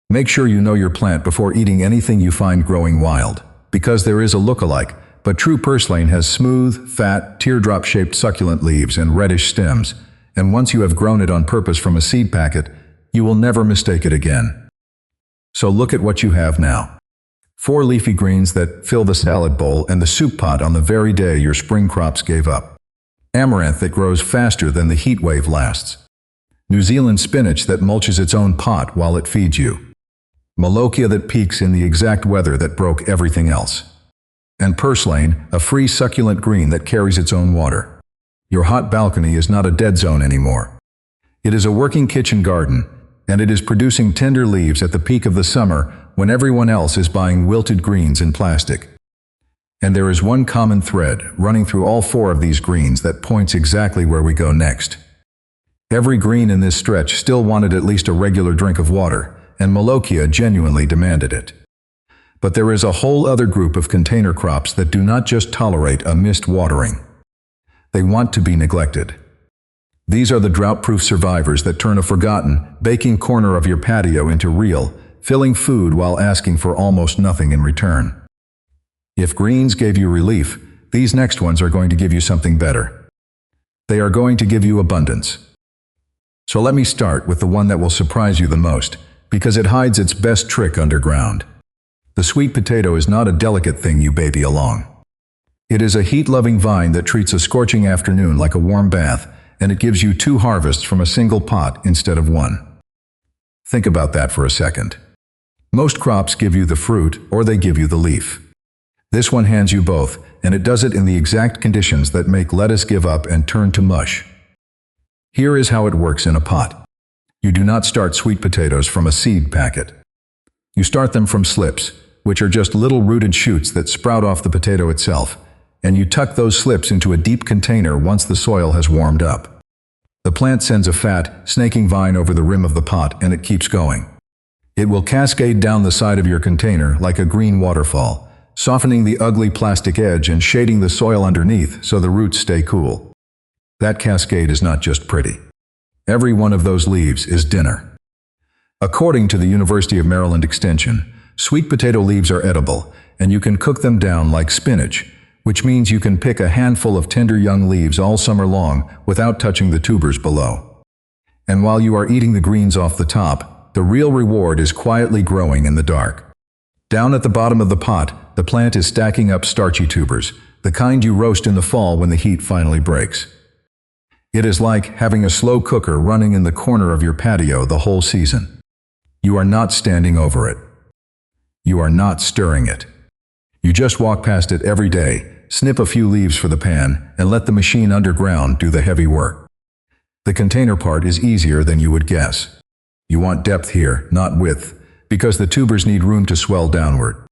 Make sure you know your plant before eating anything you find growing wild, because there is a look-alike, but true purslane has smooth, fat, teardrop-shaped succulent leaves and reddish stems, and once you have grown it on purpose from a seed packet, you will never mistake it again. So look at what you have now. 4 leafy greens that fill the salad bowl and the soup pot on the very day your spring crops gave up. Amaranth that grows faster than the heat wave lasts. New Zealand spinach that mulches its own pot while it feeds you. Malokia that peaks in the exact weather that broke everything else. And purslane, a free succulent green that carries its own water. Your hot balcony is not a dead zone anymore. It is a working kitchen garden, and it is producing tender leaves at the peak of the summer when everyone else is buying wilted greens in plastic. And there is one common thread running through all four of these greens that points exactly where we go next. Every green in this stretch still wanted at least a regular drink of water, and Molokia genuinely demanded it. But there is a whole other group of container crops that do not just tolerate a missed watering. They want to be neglected. These are the drought-proof survivors that turn a forgotten, baking corner of your patio into real, filling food while asking for almost nothing in return. If greens gave you relief, these next ones are going to give you something better. They are going to give you abundance. So let me start with the one that will surprise you the most, because it hides its best trick underground. The sweet potato is not a delicate thing you baby along. It is a heat-loving vine that treats a scorching afternoon like a warm bath, and it gives you 2 harvests from a single pot instead of 1. Think about that for a second. Most crops give you the fruit, or they give you the leaf. This one hands you both, and it does it in the exact conditions that make lettuce give up and turn to mush. Here is how it works in a pot. You do not start sweet potatoes from a seed packet. You start them from slips, which are just little rooted shoots that sprout off the potato itself, and you tuck those slips into a deep container once the soil has warmed up. The plant sends a fat, snaking vine over the rim of the pot, and it keeps going. It will cascade down the side of your container like a green waterfall, softening the ugly plastic edge and shading the soil underneath so the roots stay cool. That cascade is not just pretty. Every one of those leaves is dinner. According to the University of Maryland Extension, sweet potato leaves are edible, and you can cook them down like spinach, which means you can pick a handful of tender young leaves all summer long without touching the tubers below. And while you are eating the greens off the top, the real reward is quietly growing in the dark. Down at the bottom of the pot, the plant is stacking up starchy tubers, the kind you roast in the fall when the heat finally breaks. It is like having a slow cooker running in the corner of your patio the whole season. You are not standing over it. You are not stirring it. You just walk past it every day, snip a few leaves for the pan, and let the machine underground do the heavy work. The container part is easier than you would guess. You want depth here, not width, because the tubers need room to swell downward.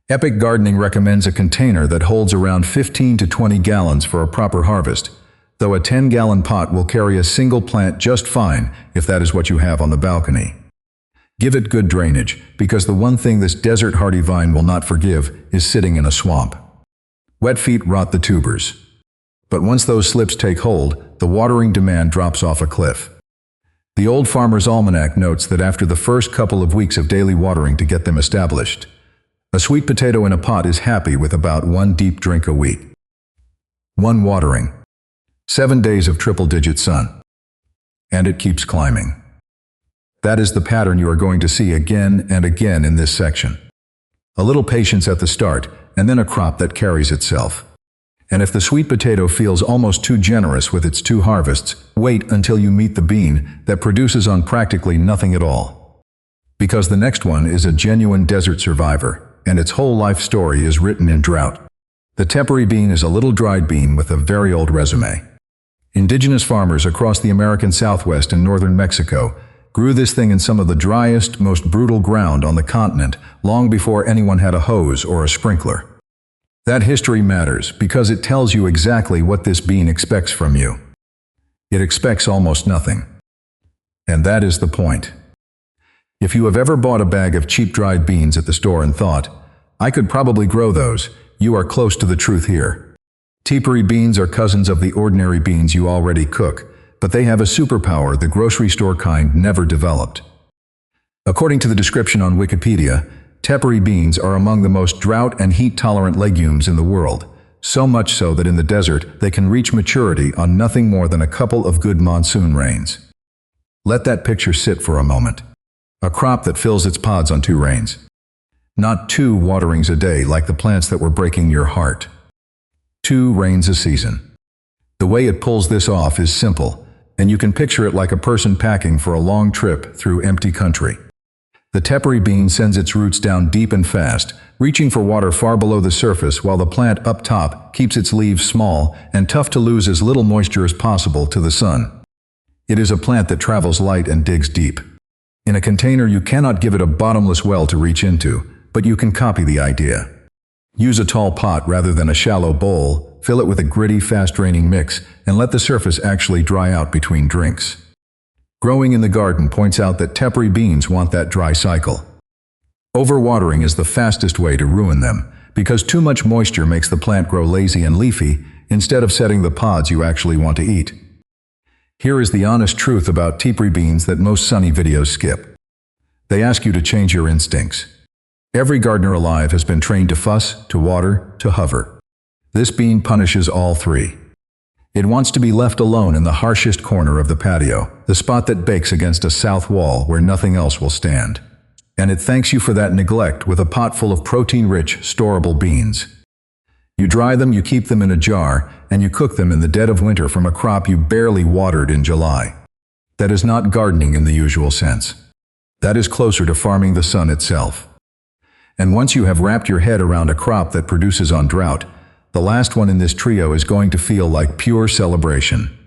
Epic Gardening recommends a container that holds around 15 to 20 gallons for a proper harvest, though a 10-gallon pot will carry a single plant just fine if that is what you have on the balcony. Give it good drainage, because the one thing this desert-hardy vine will not forgive is sitting in a swamp. Wet feet rot the tubers. But once those slips take hold, the watering demand drops off a cliff. The Old Farmer's Almanac notes that after the first couple of weeks of daily watering to get them established, a sweet potato in a pot is happy with about 1 deep drink a week. 1 watering. 7 days of triple-digit sun. And it keeps climbing. That is the pattern you are going to see again and again in this section. A little patience at the start, and then a crop that carries itself. And if the sweet potato feels almost too generous with its 2 harvests, wait until you meet the bean that produces on practically nothing at all. Because the next one is a genuine desert survivor, and its whole life story is written in drought. The tepary bean is a little dried bean with a very old resume. Indigenous farmers across the American Southwest and northern Mexico grew this thing in some of the driest, most brutal ground on the continent long before anyone had a hose or a sprinkler. That history matters because it tells you exactly what this bean expects from you. It expects almost nothing. And that is the point. If you have ever bought a bag of cheap dried beans at the store and thought, I could probably grow those, you are close to the truth here. Tepary beans are cousins of the ordinary beans you already cook, but they have a superpower the grocery store kind never developed. According to the description on Wikipedia, tepary beans are among the most drought and heat-tolerant legumes in the world, so much so that in the desert they can reach maturity on nothing more than a couple of good monsoon rains. Let that picture sit for a moment. A crop that fills its pods on 2 rains. Not 2 waterings a day like the plants that were breaking your heart. 2 rains a season. The way it pulls this off is simple, and you can picture it like a person packing for a long trip through empty country. The tepary bean sends its roots down deep and fast, reaching for water far below the surface while the plant up top keeps its leaves small and tough to lose as little moisture as possible to the sun. It is a plant that travels light and digs deep. In a container you cannot give it a bottomless well to reach into, but you can copy the idea. Use a tall pot rather than a shallow bowl, fill it with a gritty, fast-draining mix, and let the surface actually dry out between drinks. Growing in the garden points out that tepary beans want that dry cycle. Overwatering is the fastest way to ruin them, because too much moisture makes the plant grow lazy and leafy, instead of setting the pods you actually want to eat. Here is the honest truth about tepary beans that most sunny videos skip. They ask you to change your instincts. Every gardener alive has been trained to fuss, to water, to hover. This bean punishes all three. It wants to be left alone in the harshest corner of the patio, the spot that bakes against a south wall where nothing else will stand. And it thanks you for that neglect with a pot full of protein-rich, storable beans. You dry them, you keep them in a jar, and you cook them in the dead of winter from a crop you barely watered in July. That is not gardening in the usual sense. That is closer to farming the sun itself. And once you have wrapped your head around a crop that produces on drought, the last one in this trio is going to feel like pure celebration.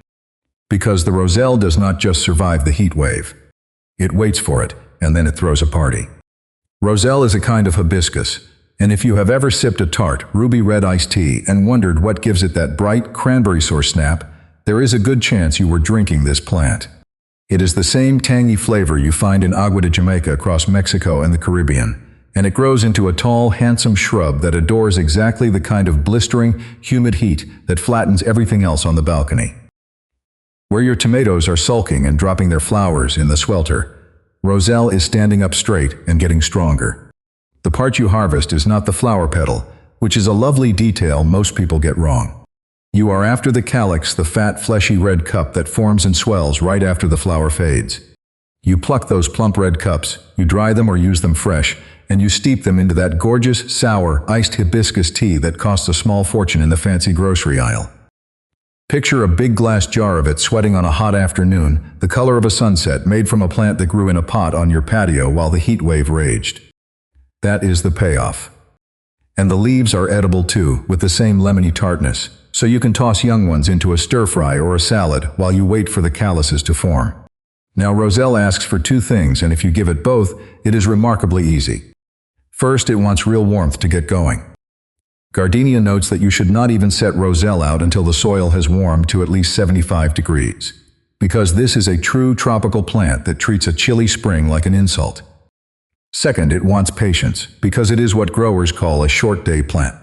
Because the roselle does not just survive the heat wave. It waits for it, and then it throws a party. Roselle is a kind of hibiscus, and if you have ever sipped a tart, ruby red iced tea and wondered what gives it that bright, cranberry sauce snap, there is a good chance you were drinking this plant. It is the same tangy flavor you find in Agua de Jamaica across Mexico and the Caribbean, and it grows into a tall, handsome shrub that adores exactly the kind of blistering, humid heat that flattens everything else on the balcony. Where your tomatoes are sulking and dropping their flowers in the swelter, roselle is standing up straight and getting stronger. The part you harvest is not the flower petal, which is a lovely detail most people get wrong. You are after the calyx, the fat, fleshy red cup that forms and swells right after the flower fades. You pluck those plump red cups, you dry them or use them fresh, and you steep them into that gorgeous, sour, iced hibiscus tea that costs a small fortune in the fancy grocery aisle. Picture a big glass jar of it sweating on a hot afternoon, the color of a sunset made from a plant that grew in a pot on your patio while the heat wave raged. That is the payoff. And the leaves are edible too, with the same lemony tartness, so you can toss young ones into a stir-fry or a salad while you wait for the calyces to form. Now roselle asks for two things, and if you give it both, it is remarkably easy. First, it wants real warmth to get going. Gardenia notes that you should not even set roselle out until the soil has warmed to at least 75 degrees, because this is a true tropical plant that treats a chilly spring like an insult. Second, it wants patience, because it is what growers call a short-day plant.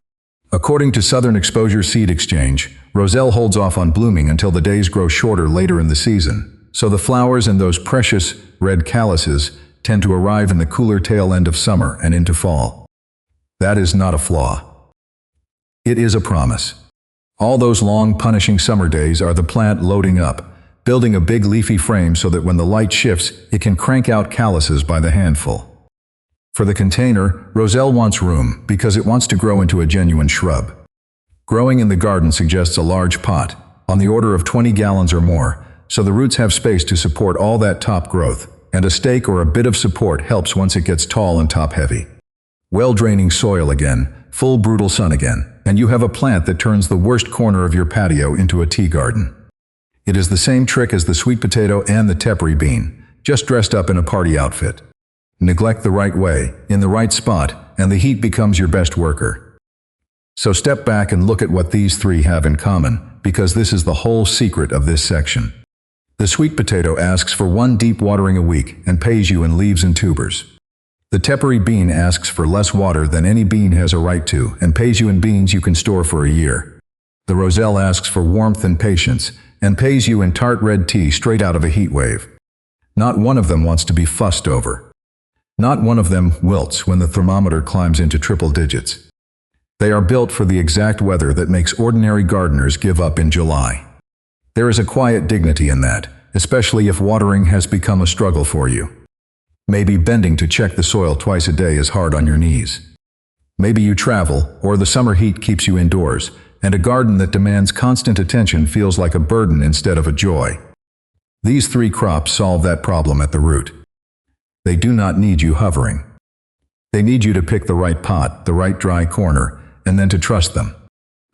According to Southern Exposure Seed Exchange, roselle holds off on blooming until the days grow shorter later in the season, so the flowers and those precious red calyces tend to arrive in the cooler tail end of summer and into fall. That is not a flaw. It is a promise. All those long, punishing summer days are the plant loading up, building a big leafy frame so that when the light shifts, it can crank out calyces by the handful. For the container, roselle wants room because it wants to grow into a genuine shrub. Growing in the garden suggests a large pot, on the order of 20 gallons or more, so the roots have space to support all that top growth, and a stake or a bit of support helps once it gets tall and top-heavy. Well-draining soil again, full brutal sun again, and you have a plant that turns the worst corner of your patio into a tea garden. It is the same trick as the sweet potato and the tepary bean, just dressed up in a party outfit. Neglect the right way, in the right spot, and the heat becomes your best worker. So step back and look at what these three have in common, because this is the whole secret of this section. The sweet potato asks for 1 deep watering a week and pays you in leaves and tubers. The tepary bean asks for less water than any bean has a right to and pays you in beans you can store for a year. The roselle asks for warmth and patience and pays you in tart red tea straight out of a heat wave. Not one of them wants to be fussed over. Not one of them wilts when the thermometer climbs into triple digits. They are built for the exact weather that makes ordinary gardeners give up in July. There is a quiet dignity in that, especially if watering has become a struggle for you. Maybe bending to check the soil twice a day is hard on your knees. Maybe you travel, or the summer heat keeps you indoors, and a garden that demands constant attention feels like a burden instead of a joy. These three crops solve that problem at the root. They do not need you hovering. They need you to pick the right pot, the right dry corner, and then to trust them.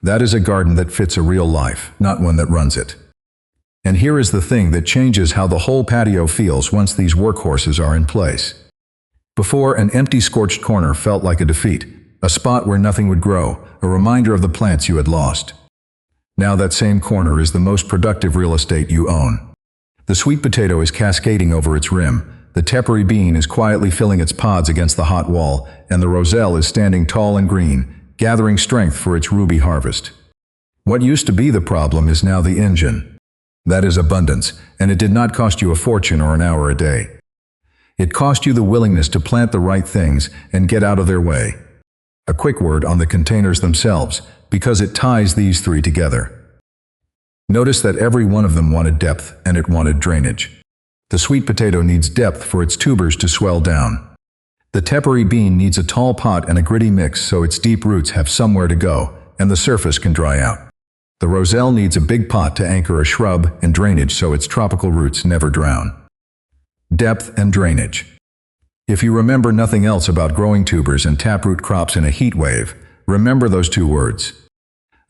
That is a garden that fits a real life, not one that runs it. And here is the thing that changes how the whole patio feels once these workhorses are in place. Before, an empty scorched corner felt like a defeat, a spot where nothing would grow, a reminder of the plants you had lost. Now that same corner is the most productive real estate you own. The sweet potato is cascading over its rim, the tepary bean is quietly filling its pods against the hot wall, and the roselle is standing tall and green, gathering strength for its ruby harvest. What used to be the problem is now the engine. That is abundance, and it did not cost you a fortune or an hour a day. It cost you the willingness to plant the right things and get out of their way. A quick word on the containers themselves, because it ties these three together. Notice that every one of them wanted depth, and it wanted drainage. The sweet potato needs depth for its tubers to swell down. The tepary bean needs a tall pot and a gritty mix so its deep roots have somewhere to go, and the surface can dry out. The roselle needs a big pot to anchor a shrub and drainage so its tropical roots never drown. Depth and drainage. If you remember nothing else about growing tubers and taproot crops in a heat wave, remember those two words.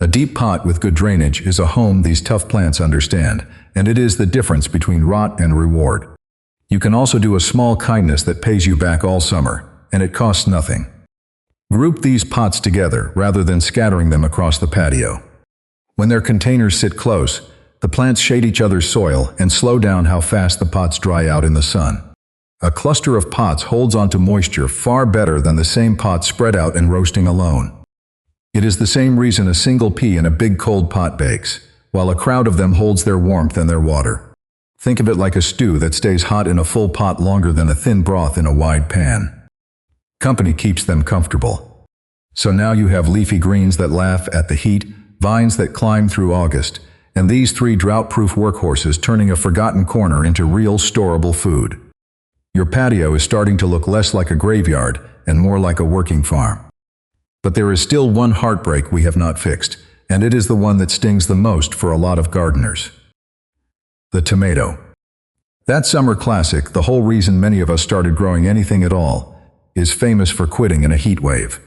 A deep pot with good drainage is a home these tough plants understand, and it is the difference between rot and reward. You can also do a small kindness that pays you back all summer, and it costs nothing. Group these pots together rather than scattering them across the patio. When their containers sit close, the plants shade each other's soil and slow down how fast the pots dry out in the sun. A cluster of pots holds onto moisture far better than the same pot spread out and roasting alone. It is the same reason a single pea in a big cold pot bakes, while a crowd of them holds their warmth and their water. Think of it like a stew that stays hot in a full pot longer than a thin broth in a wide pan. Company keeps them comfortable. So now you have leafy greens that laugh at the heat, vines that climb through August, and these three drought-proof workhorses turning a forgotten corner into real storable food. Your patio is starting to look less like a graveyard and more like a working farm. But there is still one heartbreak we have not fixed, and it is the one that stings the most for a lot of gardeners. The tomato. That summer classic, the whole reason many of us started growing anything at all, is famous for quitting in a heat wave.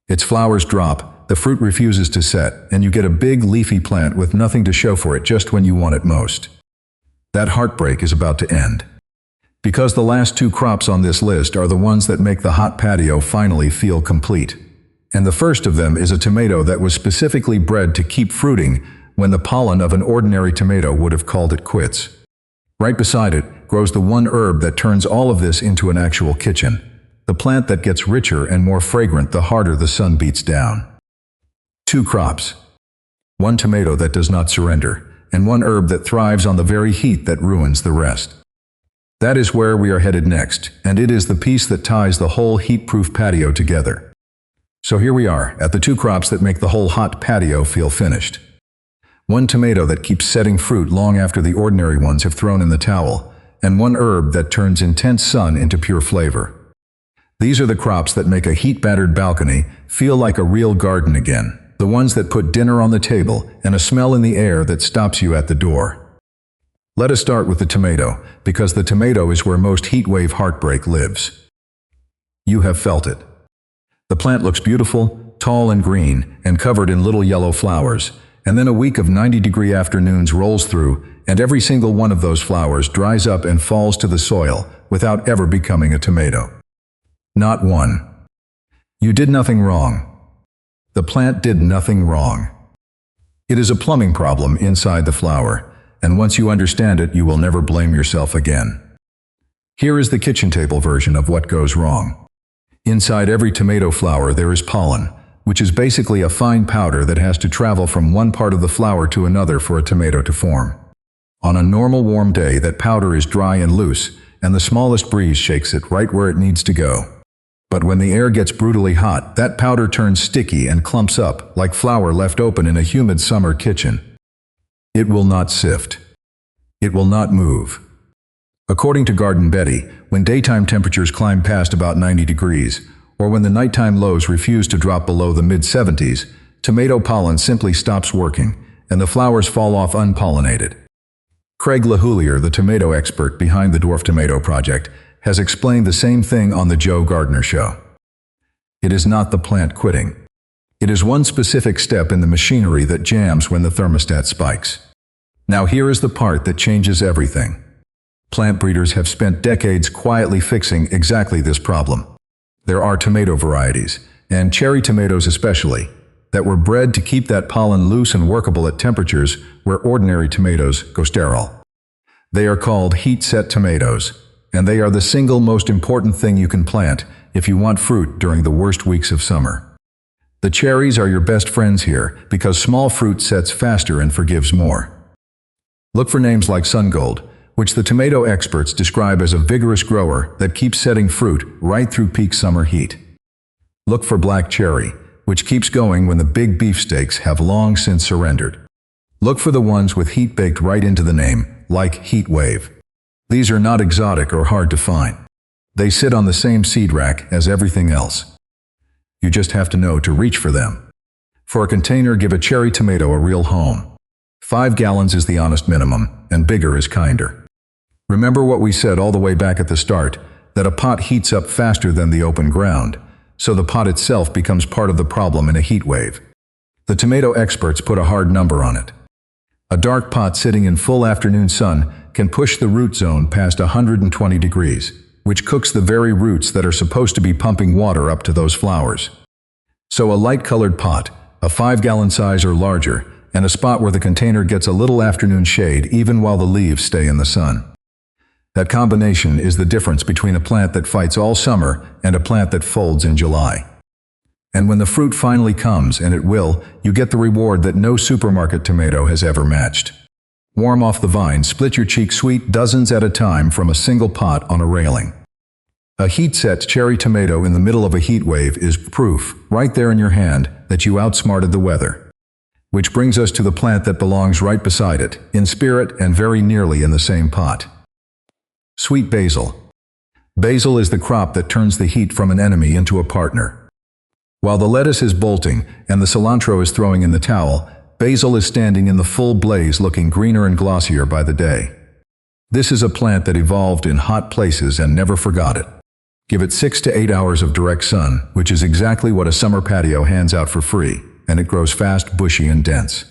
Its flowers drop, the fruit refuses to set, and you get a big leafy plant with nothing to show for it just when you want it most. That heartbreak is about to end. Because the last two crops on this list are the ones that make the hot patio finally feel complete. And the first of them is a tomato that was specifically bred to keep fruiting when the pollen of an ordinary tomato would have called it quits. Right beside it grows the one herb that turns all of this into an actual kitchen, the plant that gets richer and more fragrant the harder the sun beats down. Two crops. One tomato that does not surrender, and one herb that thrives on the very heat that ruins the rest. That is where we are headed next, and it is the piece that ties the whole heat-proof patio together. So here we are, at the two crops that make the whole hot patio feel finished. One tomato that keeps setting fruit long after the ordinary ones have thrown in the towel, and one herb that turns intense sun into pure flavor. These are the crops that make a heat-battered balcony feel like a real garden again, the ones that put dinner on the table and a smell in the air that stops you at the door. Let us start with the tomato, because the tomato is where most heatwave heartbreak lives. You have felt it. The plant looks beautiful, tall and green, and covered in little yellow flowers, and then a week of 90-degree afternoons rolls through, and every single one of those flowers dries up and falls to the soil without ever becoming a tomato. Not one. You did nothing wrong. The plant did nothing wrong. It is a plumbing problem inside the flower, and once you understand it, you will never blame yourself again. Here is the kitchen table version of what goes wrong. Inside every tomato flower there is pollen, which is basically a fine powder that has to travel from one part of the flower to another for a tomato to form. On a normal warm day, that powder is dry and loose, and the smallest breeze shakes it right where it needs to go. But when the air gets brutally hot, that powder turns sticky and clumps up like flour left open in a humid summer kitchen. It will not sift. It will not move. According to Garden Betty, when daytime temperatures climb past about 90 degrees, or when the nighttime lows refuse to drop below the mid-70s, tomato pollen simply stops working, and the flowers fall off unpollinated. Craig LaHoulier, the tomato expert behind the Dwarf Tomato Project, has explained the same thing on The Joe Gardner Show. It is not the plant quitting. It is one specific step in the machinery that jams when the thermostat spikes. Now here is the part that changes everything. Plant breeders have spent decades quietly fixing exactly this problem. There are tomato varieties, and cherry tomatoes especially, that were bred to keep that pollen loose and workable at temperatures where ordinary tomatoes go sterile. They are called heat-set tomatoes, and they are the single most important thing you can plant if you want fruit during the worst weeks of summer. The cherries are your best friends here because small fruit sets faster and forgives more. Look for names like Sungold, which the tomato experts describe as a vigorous grower that keeps setting fruit right through peak summer heat. Look for Black Cherry, which keeps going when the big beefsteaks have long since surrendered. Look for the ones with heat baked right into the name, like Heat Wave. These are not exotic or hard to find. They sit on the same seed rack as everything else. You just have to know to reach for them. For a container, give a cherry tomato a real home. 5 gallons is the honest minimum, and bigger is kinder. Remember what we said all the way back at the start, that a pot heats up faster than the open ground, so the pot itself becomes part of the problem in a heat wave. The tomato experts put a hard number on it. A dark pot sitting in full afternoon sun can push the root zone past 120 degrees, which cooks the very roots that are supposed to be pumping water up to those flowers. So a light-colored pot, a 5-gallon size or larger, and a spot where the container gets a little afternoon shade even while the leaves stay in the sun. That combination is the difference between a plant that fights all summer and a plant that folds in July. And when the fruit finally comes, and it will, you get the reward that no supermarket tomato has ever matched. Warm off the vine, split your cheek sweet dozens at a time from a single pot on a railing. A heat-set cherry tomato in the middle of a heat wave is proof, right there in your hand, that you outsmarted the weather. Which brings us to the plant that belongs right beside it, in spirit and very nearly in the same pot. Sweet basil. Basil is the crop that turns the heat from an enemy into a partner. While the lettuce is bolting and the cilantro is throwing in the towel, basil is standing in the full blaze looking greener and glossier by the day. This is a plant that evolved in hot places and never forgot it. Give it 6 to 8 hours of direct sun, which is exactly what a summer patio hands out for free, and it grows fast, bushy, and dense.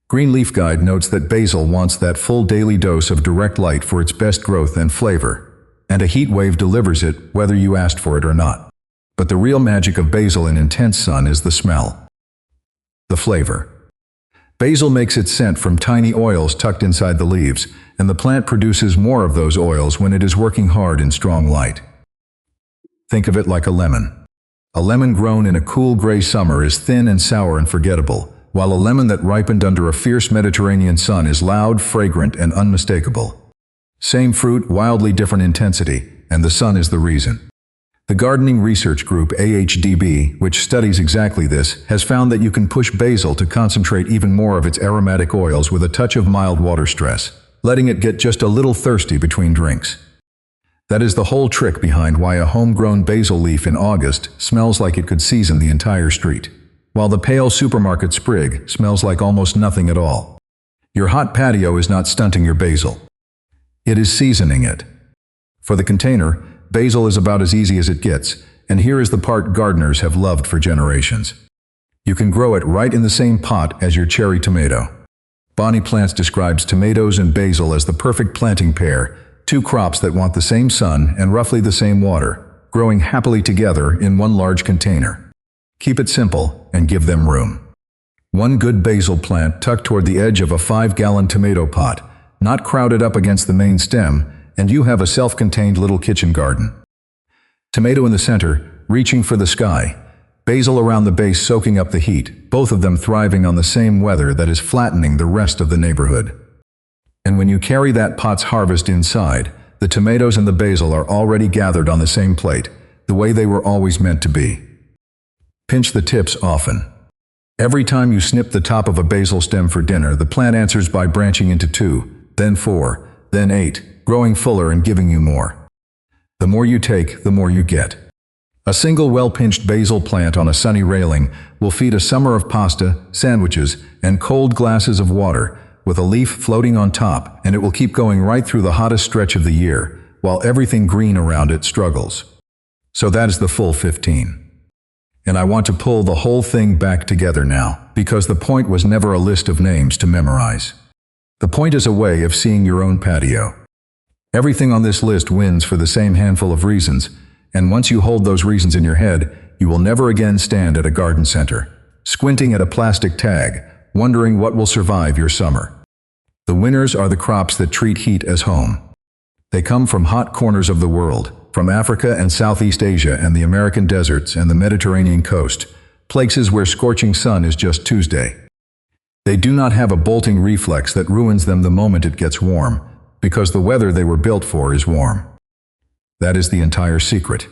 Green Leaf Guide notes that basil wants that full daily dose of direct light for its best growth and flavor, and a heat wave delivers it whether you asked for it or not. But the real magic of basil in intense sun is the smell. The flavor. Basil makes its scent from tiny oils tucked inside the leaves, and the plant produces more of those oils when it is working hard in strong light. Think of it like a lemon. A lemon grown in a cool gray summer is thin and sour and forgettable, while a lemon that ripened under a fierce Mediterranean sun is loud, fragrant, and unmistakable. Same fruit, wildly different intensity, and the sun is the reason. The gardening research group AHDB, which studies exactly this, has found that you can push basil to concentrate even more of its aromatic oils with a touch of mild water stress, letting it get just a little thirsty between drinks. That is the whole trick behind why a homegrown basil leaf in August smells like it could season the entire street, while the pale supermarket sprig smells like almost nothing at all. Your hot patio is not stunting your basil. It is seasoning it. For the container, basil is about as easy as it gets, and here is the part gardeners have loved for generations. You can grow it right in the same pot as your cherry tomato. Bonnie Plants describes tomatoes and basil as the perfect planting pair, two crops that want the same sun and roughly the same water, growing happily together in one large container. Keep it simple and give them room. One good basil plant tucked toward the edge of a 5-gallon tomato pot, not crowded up against the main stem, and you have a self-contained little kitchen garden. Tomato in the center, reaching for the sky. Basil around the base soaking up the heat, both of them thriving on the same weather that is flattening the rest of the neighborhood. And when you carry that pot's harvest inside, the tomatoes and the basil are already gathered on the same plate, the way they were always meant to be. Pinch the tips often. Every time you snip the top of a basil stem for dinner, the plant answers by branching into 2, then 4, then 8, growing fuller and giving you more. The more you take, the more you get. A single well-pinched basil plant on a sunny railing will feed a summer of pasta, sandwiches, and cold glasses of water, with a leaf floating on top, and it will keep going right through the hottest stretch of the year, while everything green around it struggles. So that is the full 15. And I want to pull the whole thing back together now, because the point was never a list of names to memorize. The point is a way of seeing your own patio. Everything on this list wins for the same handful of reasons, and once you hold those reasons in your head, you will never again stand at a garden center, squinting at a plastic tag, wondering what will survive your summer. The winners are the crops that treat heat as home. They come from hot corners of the world, from Africa and Southeast Asia and the American deserts and the Mediterranean coast, places where scorching sun is just Tuesday. They do not have a bolting reflex that ruins them the moment it gets warm, because the weather they were built for is warm. That is the entire secret.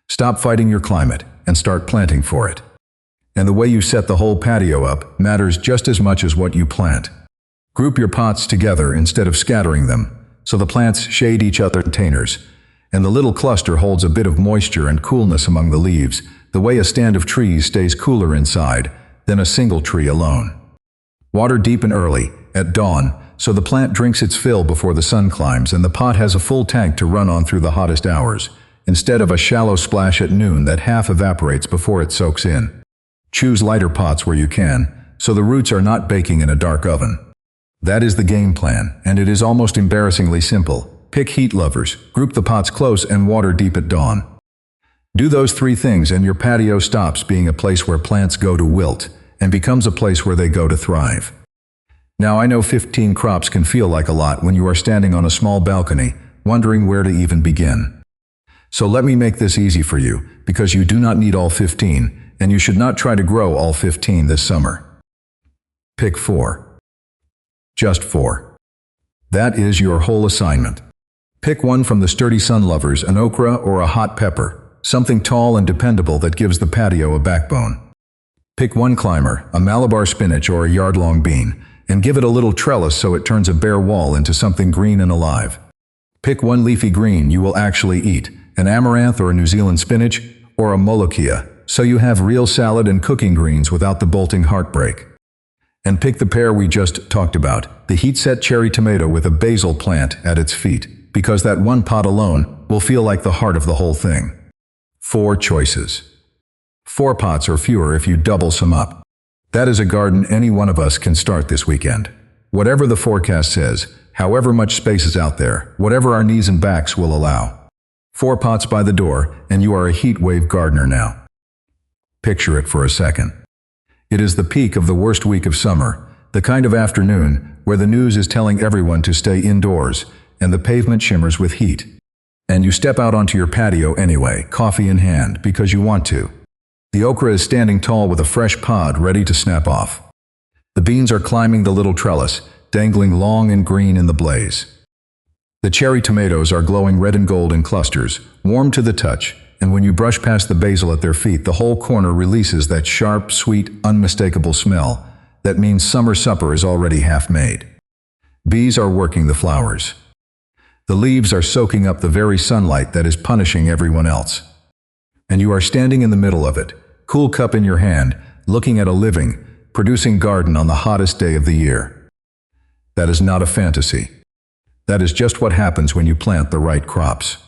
Stop fighting your climate and start planting for it. And the way you set the whole patio up matters just as much as what you plant. Group your pots together instead of scattering them, so the plants shade each other's containers, and the little cluster holds a bit of moisture and coolness among the leaves, the way a stand of trees stays cooler inside than a single tree alone. Water deep and early, at dawn, so the plant drinks its fill before the sun climbs and the pot has a full tank to run on through the hottest hours, instead of a shallow splash at noon that half evaporates before it soaks in. Choose lighter pots where you can, so the roots are not baking in a dark oven. That is the game plan, and it is almost embarrassingly simple. Pick heat lovers, group the pots close, and water deep at dawn. Do those three things and your patio stops being a place where plants go to wilt and becomes a place where they go to thrive. Now I know 15 crops can feel like a lot when you are standing on a small balcony, wondering where to even begin. So let me make this easy for you, because you do not need all 15, and you should not try to grow all 15 this summer. Pick 4. Just 4. That is your whole assignment. Pick one from the sturdy sun lovers, an okra or a hot pepper, something tall and dependable that gives the patio a backbone. Pick one climber, a Malabar spinach or a yard-long bean, and give it a little trellis so it turns a bare wall into something green and alive. Pick one leafy green you will actually eat, an amaranth or a New Zealand spinach or a molokhia, so you have real salad and cooking greens without the bolting heartbreak. And pick the pair we just talked about, the heat-set cherry tomato with a basil plant at its feet, because that one pot alone will feel like the heart of the whole thing. 4 choices. 4 pots or fewer if you double some up. That is a garden any one of us can start this weekend. Whatever the forecast says, however much space is out there, whatever our knees and backs will allow. 4 pots by the door, and you are a heat wave gardener now. Picture it for a second. It is the peak of the worst week of summer, the kind of afternoon where the news is telling everyone to stay indoors, and the pavement shimmers with heat. And you step out onto your patio anyway, coffee in hand, because you want to. The okra is standing tall with a fresh pod ready to snap off. The beans are climbing the little trellis, dangling long and green in the blaze. The cherry tomatoes are glowing red and gold in clusters, warm to the touch, and when you brush past the basil at their feet, the whole corner releases that sharp, sweet, unmistakable smell. That means summer supper is already half made. Bees are working the flowers. The leaves are soaking up the very sunlight that is punishing everyone else. And you are standing in the middle of it, cool cup in your hand, looking at a living, producing garden on the hottest day of the year. That is not a fantasy. That is just what happens when you plant the right crops.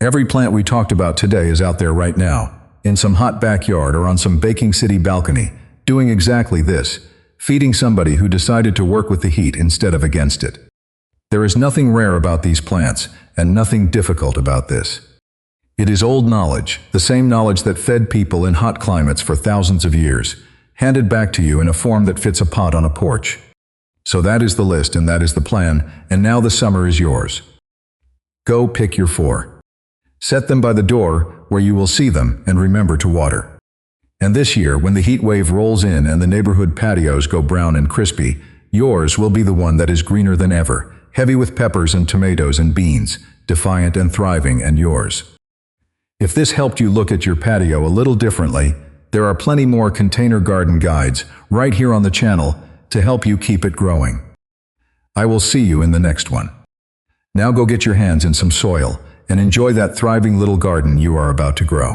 Every plant we talked about today is out there right now, in some hot backyard or on some baking city balcony, doing exactly this, feeding somebody who decided to work with the heat instead of against it. There is nothing rare about these plants, and nothing difficult about this. It is old knowledge, the same knowledge that fed people in hot climates for thousands of years, handed back to you in a form that fits a pot on a porch. So that is the list and that is the plan, and now the summer is yours. Go pick your 4. Set them by the door where you will see them, and remember to water. And this year, when the heat wave rolls in and the neighborhood patios go brown and crispy, yours will be the one that is greener than ever, heavy with peppers and tomatoes and beans, defiant and thriving, and yours. If this helped you look at your patio a little differently, there are plenty more container garden guides right here on the channel to help you keep it growing. I will see you in the next one. Now go get your hands in some soil and enjoy that thriving little garden you are about to grow.